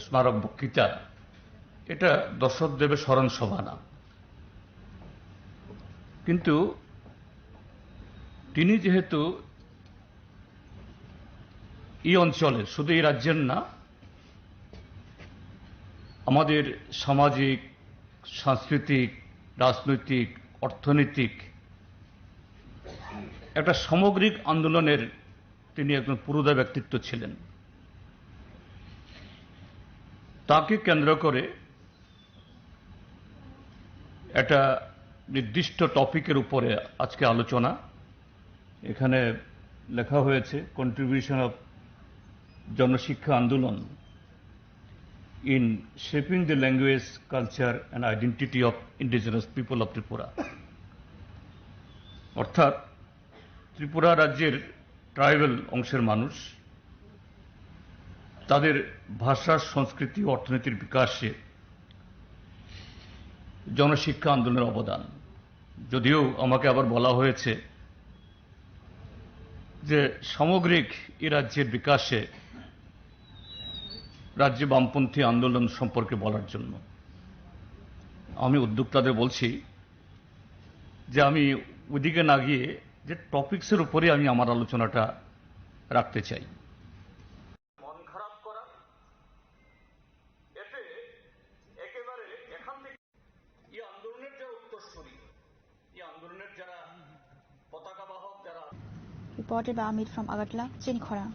স্মারক বক্তৃতা এটা দর্শকদেবের স্মরণ সভা না, কিন্তু তিনি যেহেতু এই অঞ্চলের, শুধু এই রাজ্যের না, আমাদের সামাজিক, সাংস্কৃতিক, রাজনৈতিক, অর্থনৈতিক একটা সামগ্রিক আন্দোলনের তিনি একজন পুরোদা ব্যক্তিত্ব ছিলেন। তাকে কেন্দ্র করে একটা নির্দিষ্ট টপিকের উপরে আজকে আলোচনা। এখানে লেখা হয়েছে কন্ট্রিবিউশন অফ জনশিক্ষা আন্দোলন in shaping the language, culture and identity of indigenous people of Tripura. অর্থাৎ ত্রিপুরা রাজ্যের ট্রাইবাল অংশের মানুষ তাদের ভাষা, সংস্কৃতি ও অর্থনীতির বিকাশে জনশিক্ষা আন্দোলনের অবদান। যদিও আমাকে আবার বলা হয়েছে যে সামগ্রিক এই রাজ্যের বিকাশে রাজ্যে বামপন্থী আন্দোলন সম্পর্কে বলার জন্য আমি উদ্যোক্তাদের বলছি যে আমি ওইদিকে না গিয়ে যে টপিকসের উপরে আমি আমার আলোচনাটা রাখতে চাই। মন খারাপ করা, এতে একেবারে এখান থেকে এই আন্দোলনের যারা উত্তরসূরি, এই আন্দোলনের যারা পতাকা বাহক, যারা Reported by Amit from Agartala, Chinkhora.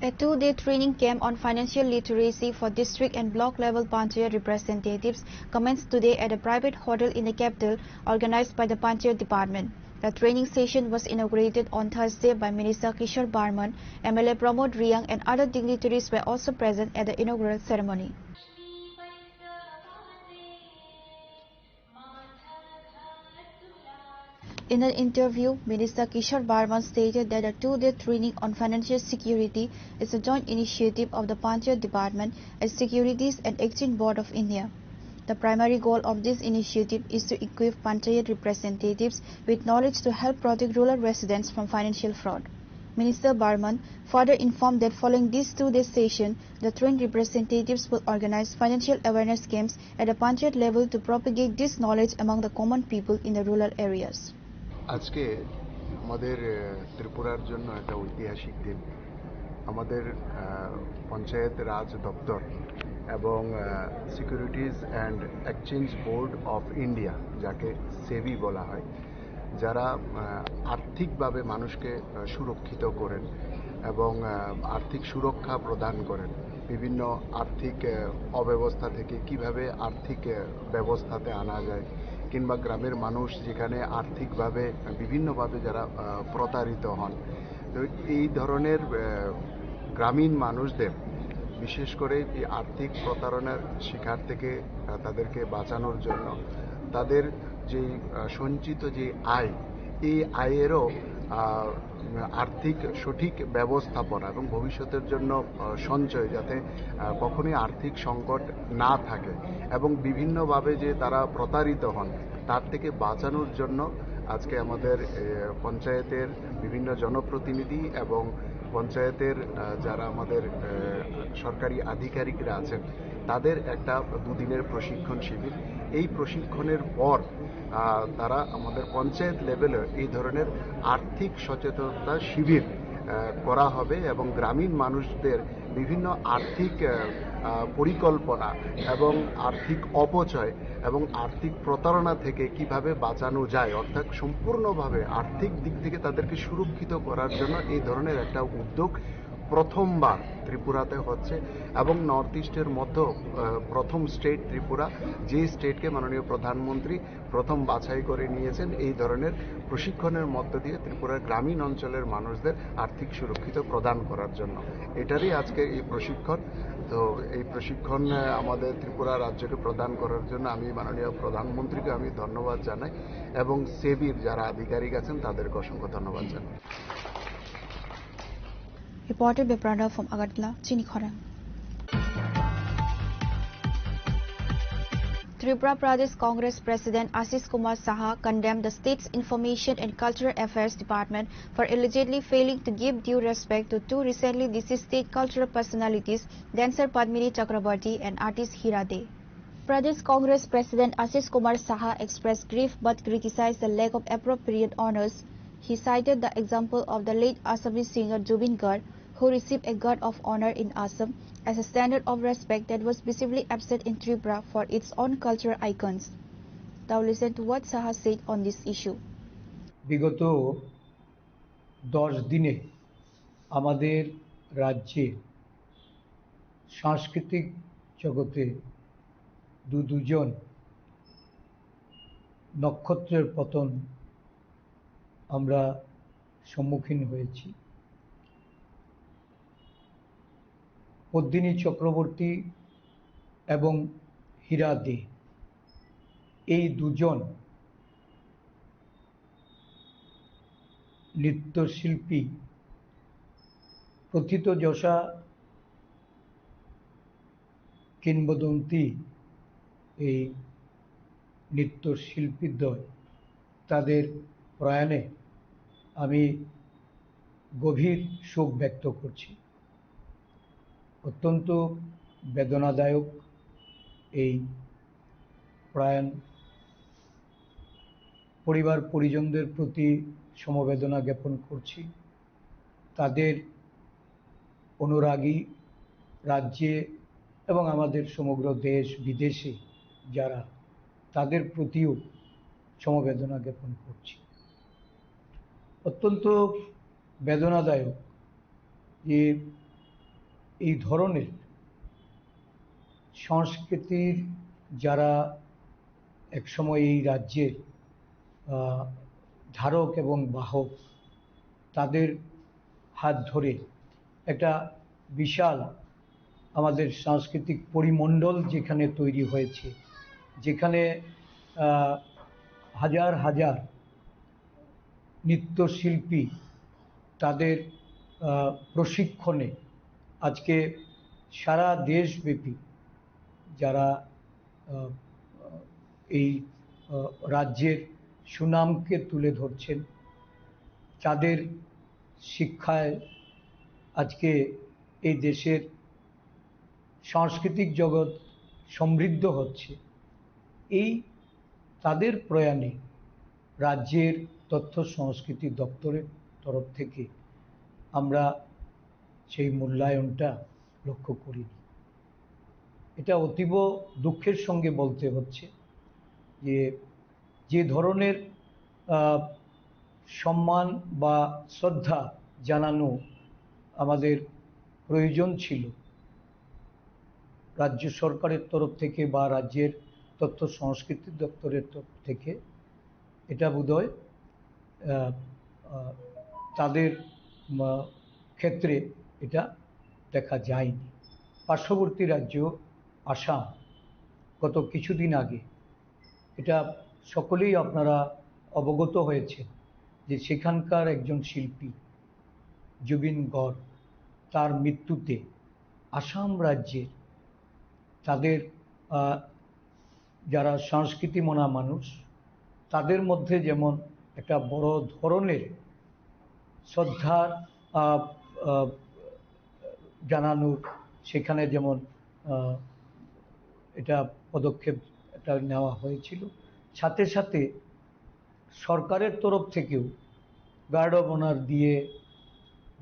A two-day training camp on financial literacy for district and block level Panchayat representatives commenced today at a private hotel in the capital, organized by the Panchayat department. The training session was inaugurated on Thursday by Minister Kishore Barman. MLA Pramod Riyang and other dignitaries were also present at the inaugural ceremony. In an interview, Minister Kishore Barman stated that a two-day training on financial security is a joint initiative of the Panchayat Department and Securities and Exchange Board of India. The primary goal of this initiative is to equip Panchayat representatives with knowledge to help protect rural residents from financial fraud. Minister Barman further informed that following this two-day session, the trained representatives will organize financial awareness camps at a Panchayat level to propagate this knowledge among the common people in the rural areas. আজকে আমাদের ত্রিপুরার জন্য একটা ঐতিহাসিক দিন। আমাদের পঞ্চায়েত রাজ দপ্তর এবং securities and exchange board of India, যাকে সেবি বলা হয়, যারা আর্থিকভাবে মানুষকে সুরক্ষিত করেন এবং আর্থিক সুরক্ষা প্রদান করেন, বিভিন্ন আর্থিক অব্যবস্থা থেকে কিভাবে আর্থিক ব্যবস্থাতে আনা যায়, কিংবা গ্রামের মানুষ যেখানে আর্থিকভাবে বিভিন্নভাবে যারা প্রতারিত হন, তো এই ধরনের গ্রামীণ মানুষদের বিশেষ করে এই আর্থিক প্রতারণার শিকার থেকে তাদেরকে বাঁচানোর জন্য তাদের যে সঞ্চিত যে আয়, এই আয়েরও আর্থিক সঠিক ব্যবস্থাপনা এবং ভবিষ্যতের জন্য সঞ্চয়, যাতে কখনোই আর্থিক সংকট না থাকে এবং বিভিন্নভাবে যে তারা প্রতারিত হন তার থেকে বাঁচানোর জন্য আজকে আমাদের পঞ্চায়েতের বিভিন্ন জনপ্রতিনিধি এবং পঞ্চায়েতের যারা আমাদের সরকারি আধিকারিকরা আছেন তাদের একটা দুদিনের প্রশিক্ষণ শিবির। এই প্রশিক্ষণের পর তারা আমাদের পঞ্চায়েত লেভেলে এই ধরনের আর্থিক সচেতনতা শিবির করা হবে এবং গ্রামীণ মানুষদের বিভিন্ন আর্থিক পরিকল্পনা এবং আর্থিক অপচয় এবং আর্থিক প্রতারণা থেকে কিভাবে বাঁচানো যায়, অর্থাৎ সম্পূর্ণভাবে আর্থিক দিক থেকে তাদেরকে সুরক্ষিত করার জন্য এই ধরনের একটা উদ্যোগ প্রথমবার ত্রিপুরাতে হচ্ছে এবং নর্থ ইস্টের মধ্যে প্রথম স্টেট ত্রিপুরা, যে স্টেটকে মাননীয় প্রধানমন্ত্রী প্রথম বাছাই করে নিয়েছেন এই ধরনের প্রশিক্ষণের মধ্য দিয়ে ত্রিপুরার গ্রামীণ অঞ্চলের মানুষদের আর্থিক সুরক্ষিত প্রদান করার জন্য। এটারই আজকে এই প্রশিক্ষণ। তো এই প্রশিক্ষণ আমাদের ত্রিপুরা রাজ্যকে প্রদান করার জন্য আমি মাননীয় প্রধানমন্ত্রীকে আমি ধন্যবাদ জানাই এবং সেবির যারা আধিকারিক আছেন তাদেরকে অসংখ্য ধন্যবাদ জানাই। Reported by Prada from Agartala, Chinikhara. Tripura Pradesh Congress President Ashish Kumar Saha condemned the state's Information and Cultural Affairs Department for allegedly failing to give due respect to two recently deceased state cultural personalities, dancer Padmini Chakrabarti and artist Hira De. Pradesh Congress President Ashish Kumar Saha expressed grief but criticized the lack of appropriate honors. He cited the example of the late Assamese singer Jubin Garg, who received a Guard of Honor in Assam as a standard of respect that was visibly absent in Tripura for its own cultural icons. Now listen to what Saha said on this issue. বিগত 10 দিনে আমাদের রাজ্যে সাংস্কৃতিক জগতে দুজন নক্ষত্রের পতন আমরা সম্মুখীন হয়েছি। পদ্মিনী চক্রবর্তী এবং হীরা দে, এই দুজন নৃত্যশিল্পী প্রথিতযশা কিংবদন্তি এই নৃত্যশিল্পীদ্বয়, তাদের প্রয়াণে আমি গভীর শোক ব্যক্ত করছি। অত্যন্ত বেদনাদায়ক এই প্রয়াণ। পরিবার পরিজনদের প্রতি সমবেদনা জ্ঞাপন করছি। তাদের অনুরাগী রাজ্যে এবং আমাদের সমগ্র দেশ বিদেশে যারা, তাদের প্রতিও সমবেদনা জ্ঞাপন করছি। অত্যন্ত বেদনাদায়ক যে এই ধরনের সংস্কৃতির যারা একসময় এই রাজ্যের ধারক এবং বাহক, তাদের হাত ধরে একটা বিশাল আমাদের সাংস্কৃতিক পরিমণ্ডল যেখানে তৈরি হয়েছে, যেখানে হাজার হাজার নৃত্যশিল্পী তাদের প্রশিক্ষণে আজকে সারা দেশব্যাপী যারা এই রাজ্যের সুনামকে তুলে ধরছেন, তাদের শিক্ষায় আজকে এই দেশের সাংস্কৃতিক জগৎ সমৃদ্ধ হচ্ছে। এই তাদের প্রয়াণে রাজ্যের তথ্য সংস্কৃতি দপ্তরের তরফ থেকে আমরা সেই মূল্যায়নটা লক্ষ্য করিনি। এটা অতীব দুঃখের সঙ্গে বলতে হচ্ছে যে ধরনের সম্মান বা শ্রদ্ধা জানানো আমাদের প্রয়োজন ছিল রাজ্য সরকারের তরফ থেকে বা রাজ্যের তথ্য সংস্কৃতি দপ্তরের তরফ থেকে, এটা বোধহয় তাদের ক্ষেত্রে এটা দেখা যায়নি। পার্শ্ববর্তী রাজ্য আসাম গত কিছুদিন আগে, এটা সকলেই আপনারা অবগত হয়েছেন যে সেখানকার একজন শিল্পী জুবিন গর্গ, তার মৃত্যুতে আসাম রাজ্যের তাদের যারা সংস্কৃতিমনা মানুষ, তাদের মধ্যে যেমন একটা বড় ধরনের শ্রদ্ধার জানানোর, সেখানে যেমন এটা পদক্ষেপ একটা নেওয়া হয়েছিল। সাথে সাথে সরকারের তরফ থেকেও গার্ড অব অনার দিয়ে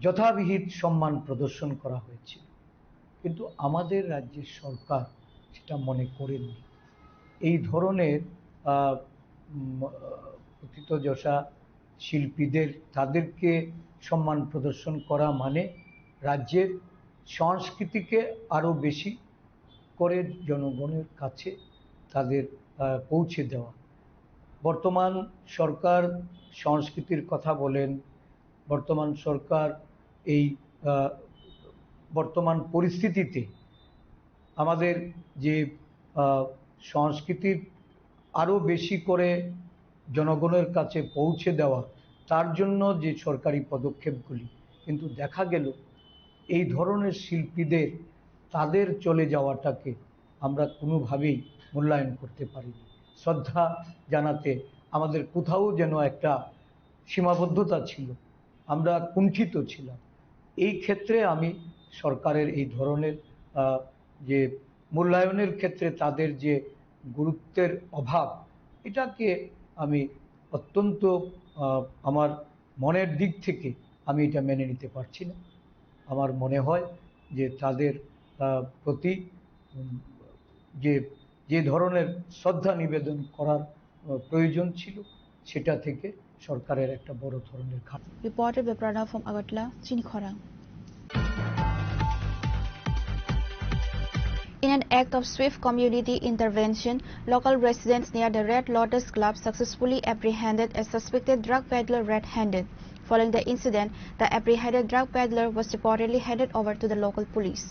যথাবিহিত সম্মান প্রদর্শন করা হয়েছিল, কিন্তু আমাদের রাজ্যের সরকার সেটা মনে করেননি। এই ধরনের প্রথিতযশা শিল্পীদের, তাদেরকে সম্মান প্রদর্শন করা মানে রাজ্যের সংস্কৃতিকে আরও বেশি করে জনগণের কাছে তাদের পৌঁছে দেওয়া। বর্তমান সরকার সংস্কৃতির কথা বলেন, বর্তমান সরকার এই বর্তমান পরিস্থিতিতে আমাদের যে সংস্কৃতির আরও বেশি করে জনগণের কাছে পৌঁছে দেওয়া, তার জন্য যে সরকারি পদক্ষেপগুলি, কিন্তু দেখা গেল এই ধরনের শিল্পীদের তাদের চলে যাওয়াটাকে আমরা কোনোভাবেই মূল্যায়ন করতে পারিনি। শ্রদ্ধা জানাতে আমাদের কোথাও যেন একটা সীমাবদ্ধতা ছিল, আমরা কুণ্ঠিত ছিলাম। এই ক্ষেত্রে আমি সরকারের এই ধরনের যে মূল্যায়নের ক্ষেত্রে তাদের যে গুরুত্বের অভাব, এটাকে আমি অত্যন্ত আমার মনের দিক থেকে আমি এটা মেনে নিতে পারছি না। আমার মনে হয় যে তাদের প্রতি যে ধরনের শ্রদ্ধা নিবেদন করার প্রয়োজন ছিল, সেটা থেকে সরকারের একটা বড় ধরনের ঘাটতি। Reported by Pranav from Agartala, Chinikhorang. In an act of swift community intervention, local residents near the Red Lotus Club successfully apprehended a suspected drug peddler red-handed. Following the incident, the apprehended drug peddler was reportedly handed over to the local police.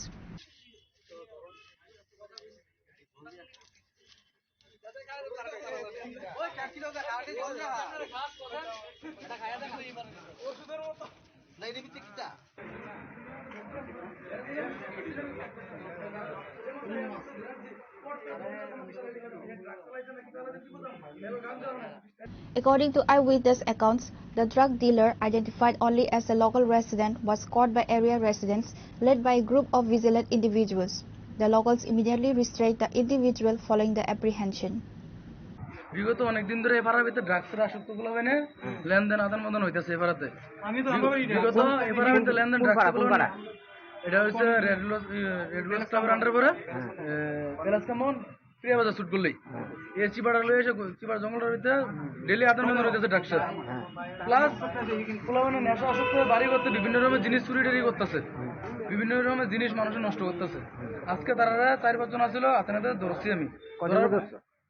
According to eyewitness accounts, the drug dealer, identified only as a local resident, was caught by area residents led by a group of vigilant individuals. The locals immediately restrained the individual following the apprehension. বিগত অনেকদিন ধরে এবারের ভিতরে ড্রাগসের আসক্তগুলো হয় না, লেনদেন আদান প্রদান হইতেছে এবারেতে। বিগত এবারের ভিতরে লেনদেন ড্রাগসগুলো, এটা হচ্ছে রেড রোজ ক্লাবের আন্ডারে পড়ে বেলাস কামন প্রিয়া বাজার শুট করলেই এই চিপাড়া লয়ে এসে চিপাড়া জঙ্গলের ভিতরে ডেলি আদান প্রদান হইতেছে ড্রাগসের। প্লাস পোলাপানে নেশা আসক্ত বাড়ি করতে বিভিন্ন রকমের জিনিস চুরি টুরি করতেছে, বিভিন্ন রকমের জিনিস মানুষের নষ্ট করতেছে। আজকে তারা 4-5 জন আসছিল, হাতে নাতে ধরছি আমি।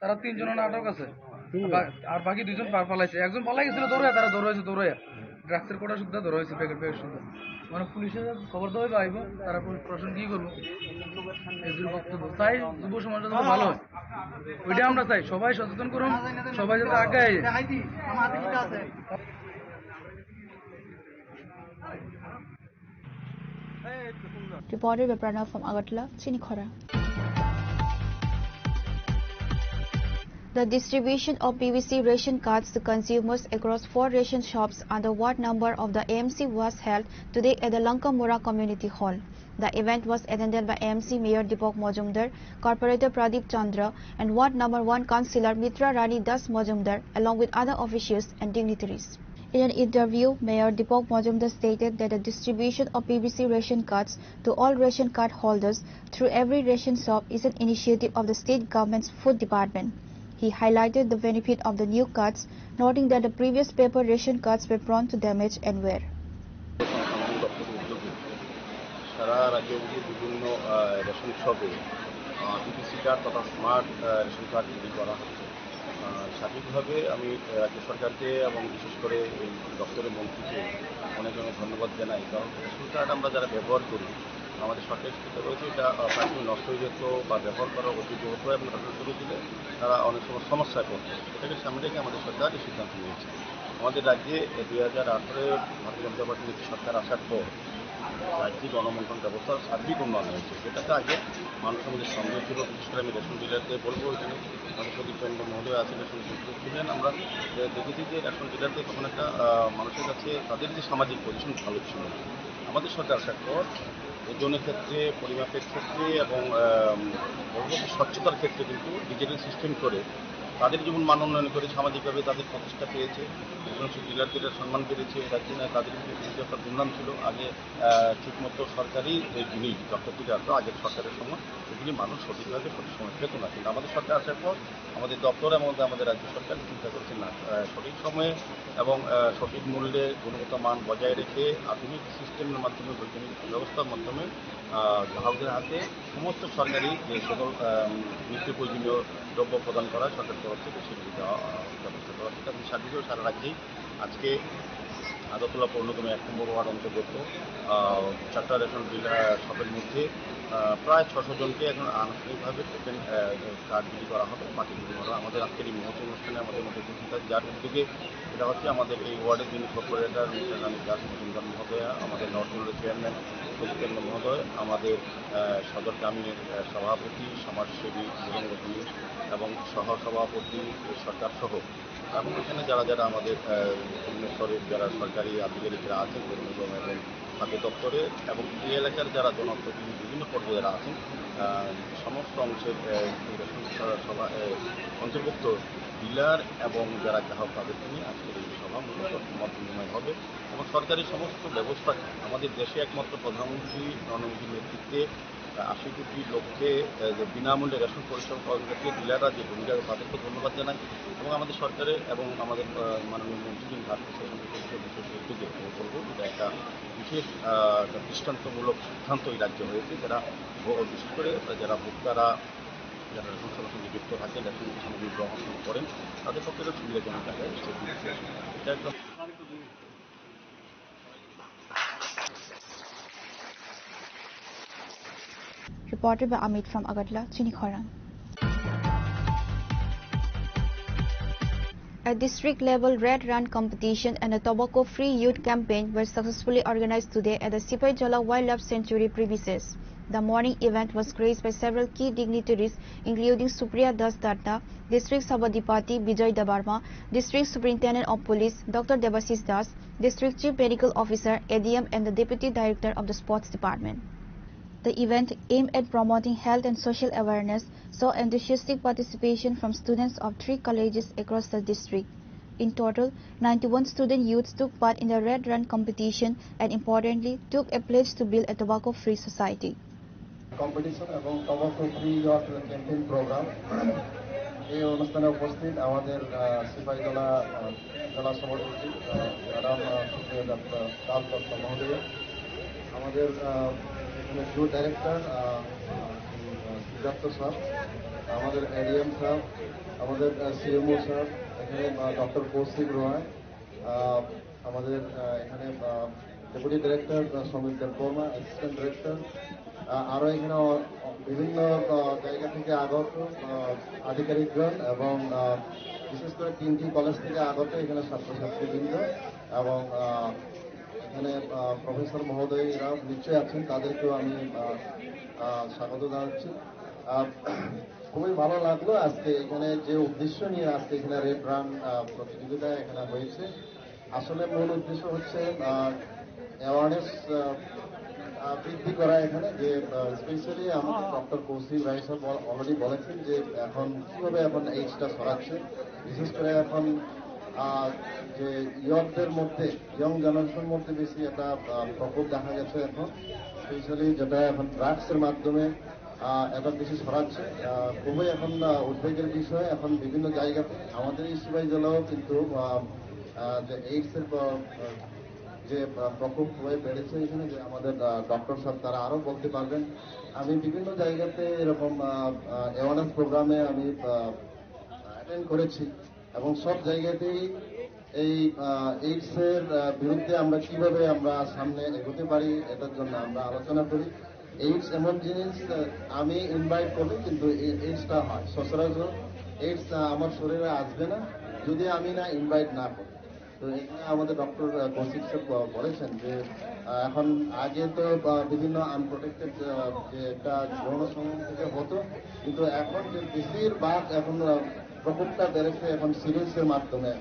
তারা 3 জনের আটক আছে, আর বাকি 2 জন পালাইছে। একজন পালাই গেছিল দৌড়ে, তারা দৌড়াইছে ড্রাগসের কোটা সুদ্ধা ধরা হয়েছে, প্যাকেট সুদ্ধা। মানে পুলিশের খবর দেওয়া পাইব, তারা প্রশাসন কি করবো, এদের বক্তব্য চাই যুব সমাজটা যাতে ভালো হয়, ওইটা আমরা চাই। সবাই সচেতন করুন, সবাই যাতে আগে Reported by Pranav from Agartala, Chinikhorang. The distribution of PVC ration cards to consumers across 4 ration shops under ward number of the AMC was held today at the Lankamura Community Hall. The event was attended by AMC Mayor Deepak Majumdar, Corporator Pradeep Chandra, and Ward number 1 Councillor Mitra Rani Das Majumdar, along with other officials and dignitaries. In an interview, Mayor Deepak Majumdar stated that the distribution of PVC ration cards to all ration card holders through every ration shop is an initiative of the state government's food department. He highlighted the benefit of the new cards, noting that the previous paper ration cards were prone to damage and wear. সারা রাজ্যের বিভিন্ন ration শপে PPC card তথা smart ration card তৈরি করা হচ্ছে। সঠিকভাবে আমি রাজ্য সরকারকে এবং বিশেষ করে এই দপ্তরের মন্ত্রীকে অনেক অনেক ধন্যবাদ জানাই, কারণ রেশন কার্ড আমরা যারা ব্যবহার করি, আমাদের সরকারি স্থিতি রয়েছে এটা প্রাথমিক নষ্ট হয়ে যেত বা ব্যবহার করার অযোগ্য হতো এবং তাদের শুরু দিলে তারা অনেক সময় সমস্যায় পড়তো। এটাকে সামনে রেখে আমাদের সরকার এই সিদ্ধান্ত নিয়েছে। আমাদের রাজ্যে 2018 ভারতীয় জনতা পার্টির সরকার আসার পর রাজ্যে গণবন্টন ব্যবস্থার সার্বিক উন্নয়ন হয়েছে, যেটাতে আগে মানুষের মধ্যে সন্দেহ ছিল। বিশেষ করে আমি রেশন ডিলারদের বলবো, এখানে আমাদের প্রদীপ চন্দ্র মহোদয় আছেন, রেশন ডিলার ছিলেন। আমরা দেখেছি যে রেশন ডিলারদের তখন একটা মানুষের কাছে তাদের যে সামাজিক পজিশন ভালো ছিল না। আমাদের সরকার আসার পর ওজনের ক্ষেত্রে, পরিমাপের ক্ষেত্রে এবং স্বচ্ছতার ক্ষেত্রে কিন্তু ডিজিটাল সিস্টেম করে তাদের যেমন মান উন্নয়ন করে সামাজিকভাবে তাদের প্রতিষ্ঠা পেয়েছে, ডিলারদের সম্মান পেয়েছে। রাজ্যে তাদের কিন্তু একটা দুর্নাম ছিল আগে ঠিকমতো সরকারি যিনি দপ্তরটিতে আসতো আগের সরকারের সময় এগুলি মানুষ সঠিকভাবে সঠিক সময় পেত না, কিন্তু আমাদের সরকার আসার পর আমাদের দপ্তর এবং আমাদের রাজ্য সরকার চিন্তা করছে না সঠিক সময়ে এবং সঠিক মূল্যে গুণগত মান বজায় রেখে আধুনিক সিস্টেমের মাধ্যমে বৈজ্ঞানিক ব্যবস্থার মাধ্যমে গ্রাহকদের হাতে সমস্ত সরকারি যে সকল নিত্য প্রয়োজনীয় দ্রব্য প্রদান করা সরকার তরফ থেকে সেগুলি দেওয়া ব্যবস্থা করা হচ্ছে। এবং সার্বিকভাবে সারা রাজ্যেই আজকে আগরতলা পৌর নিগমের 1 নম্বর ওয়ার্ড অন্তর্গত 4টা রেশন ডিলার শপের মধ্যে প্রায় 600 জনকে এখন আনুষ্ঠানিকভাবে টোকেন কার্ড বিলি করা হবে, বাকি বিলি করা আমাদের আজকের এই মহতি অনুষ্ঠানে আমাদের মধ্যে উপস্থিত আছে, যার উদ্যোগে এটা হচ্ছে আমাদের এই ওয়ার্ডের যিনি কর্পোরেটর মিস্টার রানী দাস মজুমদার মহোদয়া, আমাদের নর্থ বেঙ্গলের চেয়ারম্যান প্রজিতেন্দ্র মহোদয়, আমাদের সদর গ্রামীণের সভাপতি সমাজসেবী যুবঙ্গী এবং সহসভাপতি সরকার সহ এবং এখানে যারা যারা আমাদের বিভিন্ন স্তরের যারা সরকারি আধিকারিকরা আছেন এবং খাদ্য দপ্তরে এবং এই এলাকার যারা জনপ্রতিনিধি বিভিন্ন পর্যায়ে যারা আছেন সমস্ত অংশের সভা অন্তর্ভুক্ত ডিলার এবং যারা গ্রাহক তাদেরকে নিয়ে আজকের এই সভা মূলত মত বিনিময় হবে এবং সরকারি সমস্ত ব্যবস্থা আমাদের দেশে একমাত্র প্রধানমন্ত্রী নরেন্দ্র মোদীর নেতৃত্বে 80 কোটি লোককে বিনামূল্যে রেশন পরিষেবা পাওয়ার ক্ষেত্রে ডিলাররা যে ভূমিকা তাদেরকে ধন্যবাদ জানাই এবং আমাদের সরকারের এবং আমাদের মাননীয় মন্ত্রী ভারতীয় শাসন বিশেষ উদ্যোগে বলবো এটা একটা বিশেষ দৃষ্টান্তমূলক সিদ্ধান্ত এই রাজ্য হয়েছে, যারা বিশেষ করে যারা ভোক্তারা যারা রেশন সেবার সঙ্গে যুক্ত থাকেন রেশন সামগ্রী গ্রহণ করেন তাদের পক্ষে একটা সুবিধাজনক জায়গায় এসে দিচ্ছে। এটা একদম Reported by Amit from Agartala, Chinikhorang. A district-level Red Run competition and a tobacco-free youth campaign were successfully organized today at the Sipaijala Wildlife Sanctuary premises. The morning event was graced by several key dignitaries, including Supriya Das Datta, District Sabadipati Bijay Dabarma, District Superintendent of Police Dr. Debasis Das, District Chief Medical Officer ADM, and the Deputy Director of the Sports Department. The event, aimed at promoting health and social awareness, saw enthusiastic participation from students of 3 colleges across the district. In total, 91 student youths took part in the Red Run competition and importantly took a pledge to build a tobacco-free society. Competition এবং tobacco-free youth campaign program এই অনুষ্ঠানে উপস্থিত আমাদের সিপাহীজলা জেলা সভাপতি madam Supriya Dutta মহোদয়, আমাদের jute director Siddharth sir, আমাদের এডিএম স্যার, আমাদের সিএমও স্যার, এখানে ডক্টর কৌশিক রয়, আমাদের এখানে deputy director Samir Debbarma, assistant director, আরও এখানে বিভিন্ন জায়গা থেকে আগত আধিকারিকগণ এবং বিশেষ করে 3টি কলেজ থেকে আগত এখানে ছাত্রছাত্রীবৃন্দ এবং এখানে প্রফেসর মহোদয়রা নিশ্চয়ই আছেন, তাদেরকেও আমি স্বাগত জানাচ্ছি। খুবই ভালো লাগলো আজকে এখানে যে উদ্দেশ্য নিয়ে আজকে এখানে রেড রান প্রতিযোগিতা এখানে হয়েছে। আসলে মূল উদ্দেশ্য হচ্ছে অ্যাওয়ারনেস বৃদ্ধি করা এখানে, যে স্পেশালি আমাদের ডক্টর কৌশিক রায় সাহেব অলরেডি বলেছেন যে এখন কীভাবে এখন এইজটা ছড়াচ্ছে, বিশেষ করে এখন যে ইয়ংদের মধ্যে ইয়ং জেনারেশনের মধ্যে বেশি একটা প্রকোপ দেখা গেছে এখন, স্পেশালি যেটা এখন ড্রাগসের মাধ্যমে এটা বেশি ছড়াচ্ছে। খুবই এখন উদ্বেগের বিষয়, এখন বিভিন্ন জায়গাতে আমাদের এই সিপাহী জেলাও কিন্তু যে এইডসের যে প্রকোপ হয়ে বেড়েছে এখানে, যে আমাদের ডক্টর সাহেব তারা আরও বলতে পারবেন। আমি বিভিন্ন জায়গাতে এরকম অ্যাওয়ারনেস প্রোগ্রামে আমি অ্যাটেন্ড করেছি এবং সব জায়গাতেই এই এইডসের বিরুদ্ধে আমরা কিভাবে আমরা সামনে এগোতে পারি এটার জন্য আমরা আলোচনা করি। এইডস এমন জিনিস আমি ইনভাইট করি, কিন্তু এইডসটা হয় সচরাচর এইডস আমার শরীরে আসবে না যদি আমি না ইনভাইট না করি। তো এখানে আমাদের ডক্টর কৌশিক সাহেব বলেছেন যে এখন আগে তো বিভিন্ন আনপ্রোটেক্টেড যে একটা যৌন সংযোগ থেকে হতো, কিন্তু এখন যে বেশিরভাগ এখন প্রকোপটা বেড়েছে এখন সিরিজের মাধ্যমে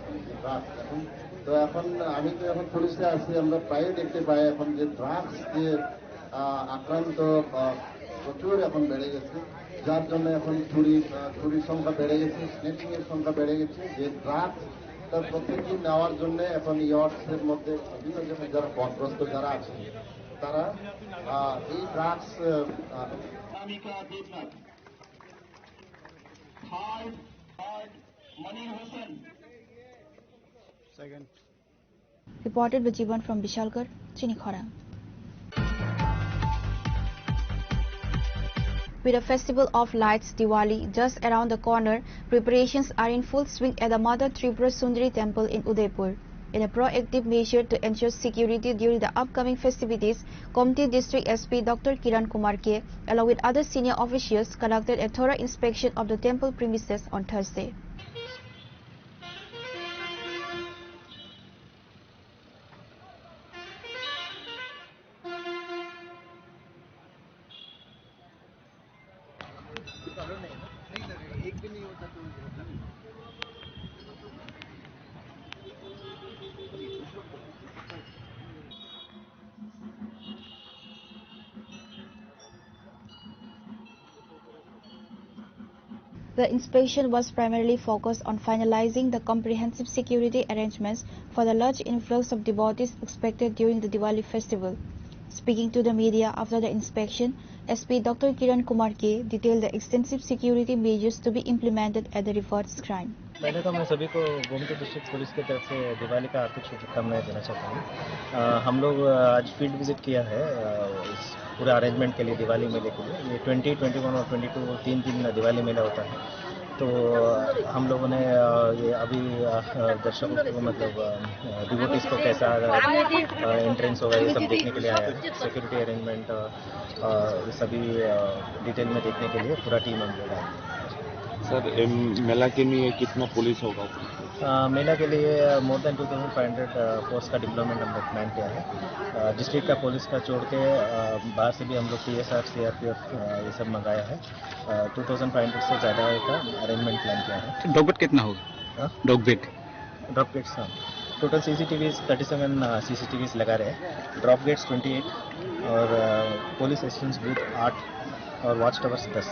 ড্রাগস এখন। তো এখন আমি তো এখন পুলিশে আছি, আমরা প্রায় দেখতে পাই এখন যে ড্রাগস যে আক্রান্ত প্রচুর এখন বেড়ে গেছে, যার জন্য এখন চুরির সংখ্যা বেড়ে গেছে, স্ন্যাচিং এর সংখ্যা বেড়ে গেছে। যে ড্রাগস তার প্রত্যেকদিন নেওয়ার জন্য এখন ইয়ার্ডসের মধ্যে বিভিন্ন যারা পথগ্রস্ত যারা আছে তারা এই drugs Reported by Jivan from Bishalgarh, Chinikhara. With the festival of lights, Diwali, just around the corner, preparations are in full swing at the Mother Tripura Sundari Temple in Udaipur. In a proactive measure to ensure security during the upcoming festivities, Komti District SP Dr. Kiran Kumar K, along with other senior officials, conducted a thorough inspection of the temple premises on Thursday. The inspection was primarily focused on finalizing the comprehensive security arrangements for the large influx of devotees expected during the Diwali festival. Speaking to the media after the inspection, SP Dr. Kiran Kumar K detailed the extensive security measures to be implemented at the referred shrine. पहले तो मैं सभी को Gomti district police की तरफ से दिवाली का हार्दिक शुभकामनाएं देना चाहता हूँ। हम लोग आज फील्ड विजिट किया है इस पूरे अरेंजमेंट के लिए, दिवाली मेले के लिए। ये 20, 21 और 22 3 दिन दिवाली मेला होता है। तो हम लोगों ने ये अभी दर्शकों को मतलब डिवोटीज को कैसा एंट्रेंस होगा ये सब देखने के लिए आया है। सिक्योरिटी अरेंजमेंट सभी डिटेल में देखने के लिए पूरा टीम हम लोग आया है। सर मेला के लिए कितना पुलिस होगा? मेला के लिए मोर देन 2500 फोर्स का डिप्लॉयमेंट हम लोग प्लान किया है। डिस्ट्रिक्ट का पुलिस का छोड़ के बाहर से भी हम लोग PSR, CRPF ये सब मंगाया है। 2500 से ज़्यादा का अरेंजमेंट प्लान किया है। डॉगबेट कितना होगा? डॉगबेट हाँ, टोटल CCTVs 37 CCTVs लगा रहे हैं। ड्रॉप गेट्स 28 और पुलिस एसिस्टेंस बूथ 8 और वॉच टावर्स 10।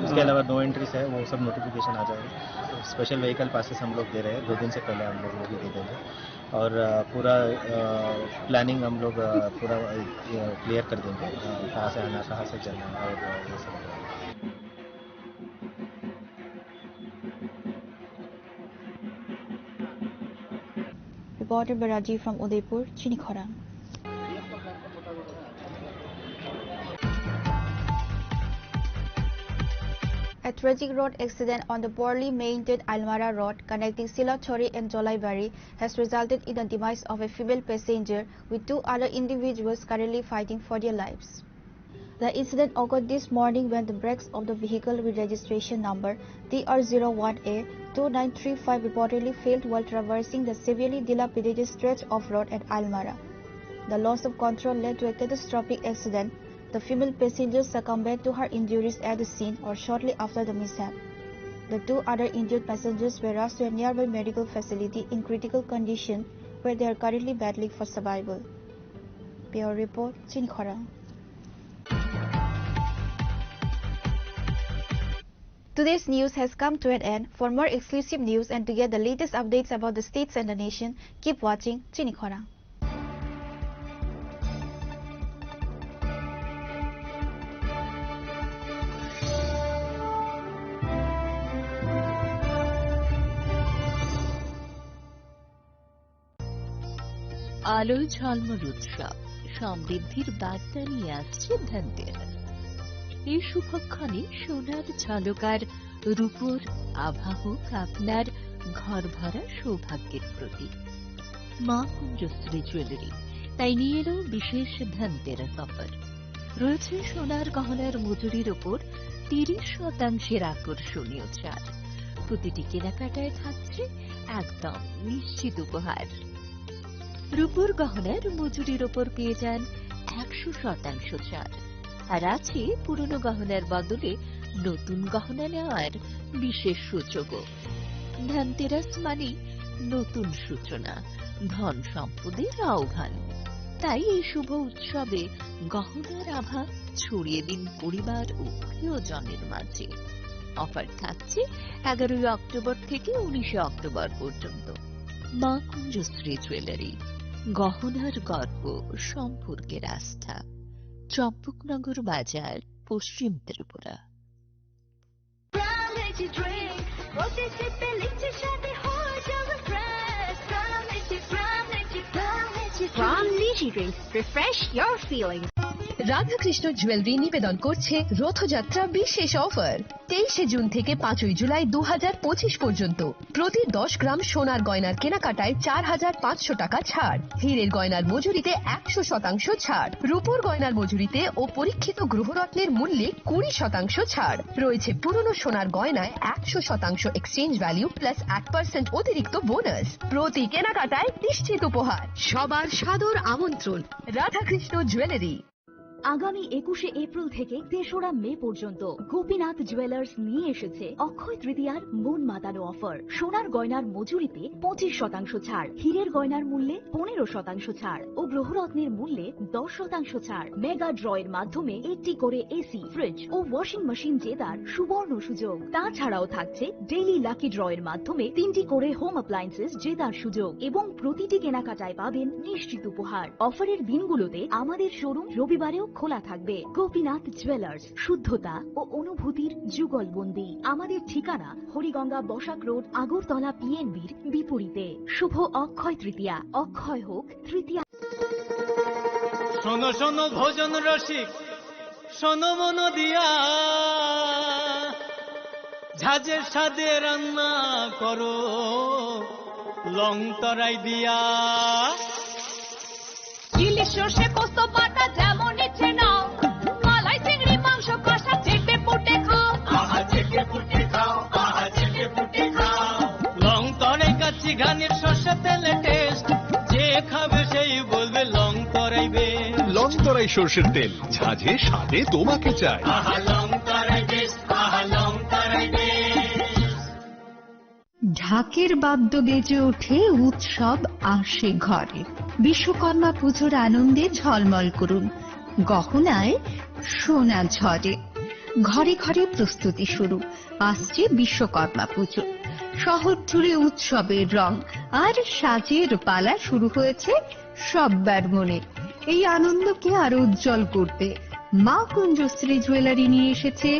इसके अलावा 2 एंट्रीज है, वो सब नोटिफिकेशन आ जाएगा। स्पेशल व्हीकल पासेस हम लोग दे रहे हैं, 2 दिन से पहले हम लोग वो भी दे देंगे। और पूरा प्लानिंग हम लोग पूरा क्लियर कर देंगे, कहाँ से आना, कहाँ से चलना और ये सब। Reported by Rajiv from Udaipur, Chinikhara. A tragic road accident on the poorly maintained Almara Road connecting Silachori and Jolaibari has resulted in the demise of a female passenger, with 2 other individuals currently fighting for their lives. The incident occurred this morning when the brakes of the vehicle with registration number TR01A2935 reportedly failed while traversing the severely dilapidated stretch of road at Almara. The loss of control led to a catastrophic accident. The female passenger succumbed to her injuries at the scene or shortly after the mishap. The 2 other injured passengers were rushed to a nearby medical facility in critical condition, where they are currently battling for survival. Bureau Report, Chinikhara. Today's news has come to an end. For more exclusive news and to get the latest updates about the states and the nation, keep watching Chinikhara. আলোয় ঝলমল উৎসব, সমৃদ্ধির বার্তা নিয়ে আসছে ধনতেরাস। এই শুভক্ষণে সোনার ঝলকার রূপোর আভা হোক আপনার ঘর ভরা সৌভাগ্যের প্রতীক। মা কুঞ্জশ্রী জুয়েলারি তাই নিয়ে এলো বিশেষ ধনতেরাস অফার। রয়েছে সোনার গহনার মজুরির ওপর 30% আকর্ষণীয় ছাড়। প্রতিটি কেনাকাটায় থাকছে একদম নিশ্চিত উপহার। রূপোর গহনার মজুরির ওপর পেয়ে যান 100% ছাড়, আর আছে পুরনো গহনার বদলে নতুন গহনা নেওয়ার বিশেষ সুযোগও। ধনতেরাস মানে নতুন সূচনা, ধন সম্পদের আহ্বান। তাই এই শুভ উৎসবে গহনার আভা ছড়িয়ে দিন পরিবার ও প্রিয়জনের মাঝে। অফার থাকছে 11 অক্টোবর থেকে 19 অক্টোবর পর্যন্ত। মা কুঞ্জশ্রী জুয়েলারি, গহনার গর্ব, সম্পর্কের আস্থা, চম্পকনগর বাজার, পশ্চিম Tripura. From Niji Drinks, refresh your feelings. Radhakrishna jewellery নিবেদন করছে রথযাত্রা বিশেষ অফার 23 জুন থেকে 5 জুলাই 2025 পর্যন্ত। প্রতি 10 গ্রাম সোনার গয়নার কেনাকাটায় 4500 টাকা ছাড়, হীরের গয়নার মজুরিতে 100% ছাড়, রূপোর গয়নার মজুরিতে ও পরীক্ষিত গ্রহরত্নের মূল্যে 20% ছাড় রয়েছে। পুরনো সোনার গয়নায় 100% এক্সচেঞ্জ ভ্যালু প্লাস 8% অতিরিক্ত বোনাস। প্রতি কেনাকাটায় নিশ্চিত উপহার। সবার সাদর আমন্ত্রণ রাধাকৃষ্ণ জুয়েলারি। আগামী 21 এপ্রিল থেকে 3রা মে পর্যন্ত গোপীনাথ জুয়েলার্স নিয়ে এসেছে অক্ষয় তৃতীয়ার মন মাতানো অফার। সোনার গয়নার মজুরিতে 25% ছাড়, হীরের গয়নার মূল্যে 15% ছাড় ও গ্রহরত্নের মূল্যে 10% ছাড়। মেগা ড্রয়ের মাধ্যমে একটি করে এসি, ফ্রিজ ও ওয়াশিং মেশিন জেতার সুবর্ণ সুযোগ। তাছাড়াও থাকছে ডেইলি লাকি ড্রয়ের মাধ্যমে 3টি করে হোম অ্যাপ্লায়েন্সেস জেতার সুযোগ এবং প্রতিটি কেনাকাটায় পাবেন নিশ্চিত উপহার। অফারের দিনগুলোতে আমাদের শোরুম রবিবারেও খোলা থাকবে। গোপীনাথ জুয়েলার্স, শুদ্ধতা ও অনুভূতির যুগলবন্দি। আমাদের ঠিকানা হরিগঙ্গা বসাক রোড, আগরতলা পিএনবির বিপরীতে। শুভ অক্ষয় তৃতীয়া, অক্ষয় হোক তৃতীয়া। শোনো শোনো ভোজন রসিক, শোনো মন দিয়া, ঝাঁঝের সাদে রান্না করো লং তরাই দিয়া। ইলিশ সর্ষে পোস্ত পাতা যেমন ইচ্ছে নাও, মালাই চিংড়ি মাংস কষা চেটে পুটে খাও, চেটে পুটে খাও, চেটে পুটে খাও। লং তরাই কাচ্চি ঘানির সর্ষে তেলে টেস্ট, যে খাবে সেই বলবে লং তরাইবে। লং তরাই সর্ষের তেল, ঝাঁঝে স্বাদে তোমাকে চাই। লং তরাই বেস্ট, লং তরাই বেস্ট। ঢাকের বাদ্য বেজে ওঠে, উৎসব আসে ঘরে। বিশ্বকর্মা পুজোর আনন্দে ঝলমল করুন গহনায় সোনা ঝরে। ঘরে ঘরে প্রস্তুতি শুরু, আসছে বিশ্বকর্মা পুজো। শহর জুড়ে উৎসবের রং আর সাজের পালা শুরু হয়েছে সব্বার মনে। এই আনন্দকে আরো উজ্জ্বল করতে মা কুঞ্জশ্রী জুয়েলারি নিয়ে এসেছে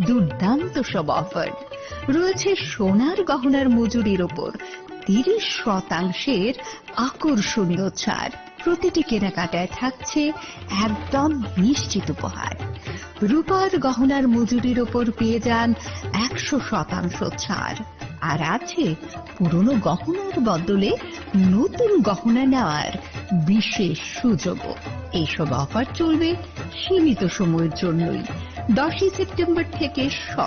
দুর্দান্ত সব অফার। রয়েছে সোনার গহনার মজুরির ওপর 30% আকর্ষণীয় ছাড়। প্রতিটি কেনাকাটায় থাকছে একদম নিশ্চিত উপহার। রূপার গহনার মজুরির ওপর পেয়ে যান 100% ছাড়, আর আছে পুরনো গহনার বদলে নতুন গহনা নেওয়ার বিশেষ সুযোগও। এইসব অফার চলবে সীমিত সময়ের জন্যই। 10 সেপ্টেম্বর থেকে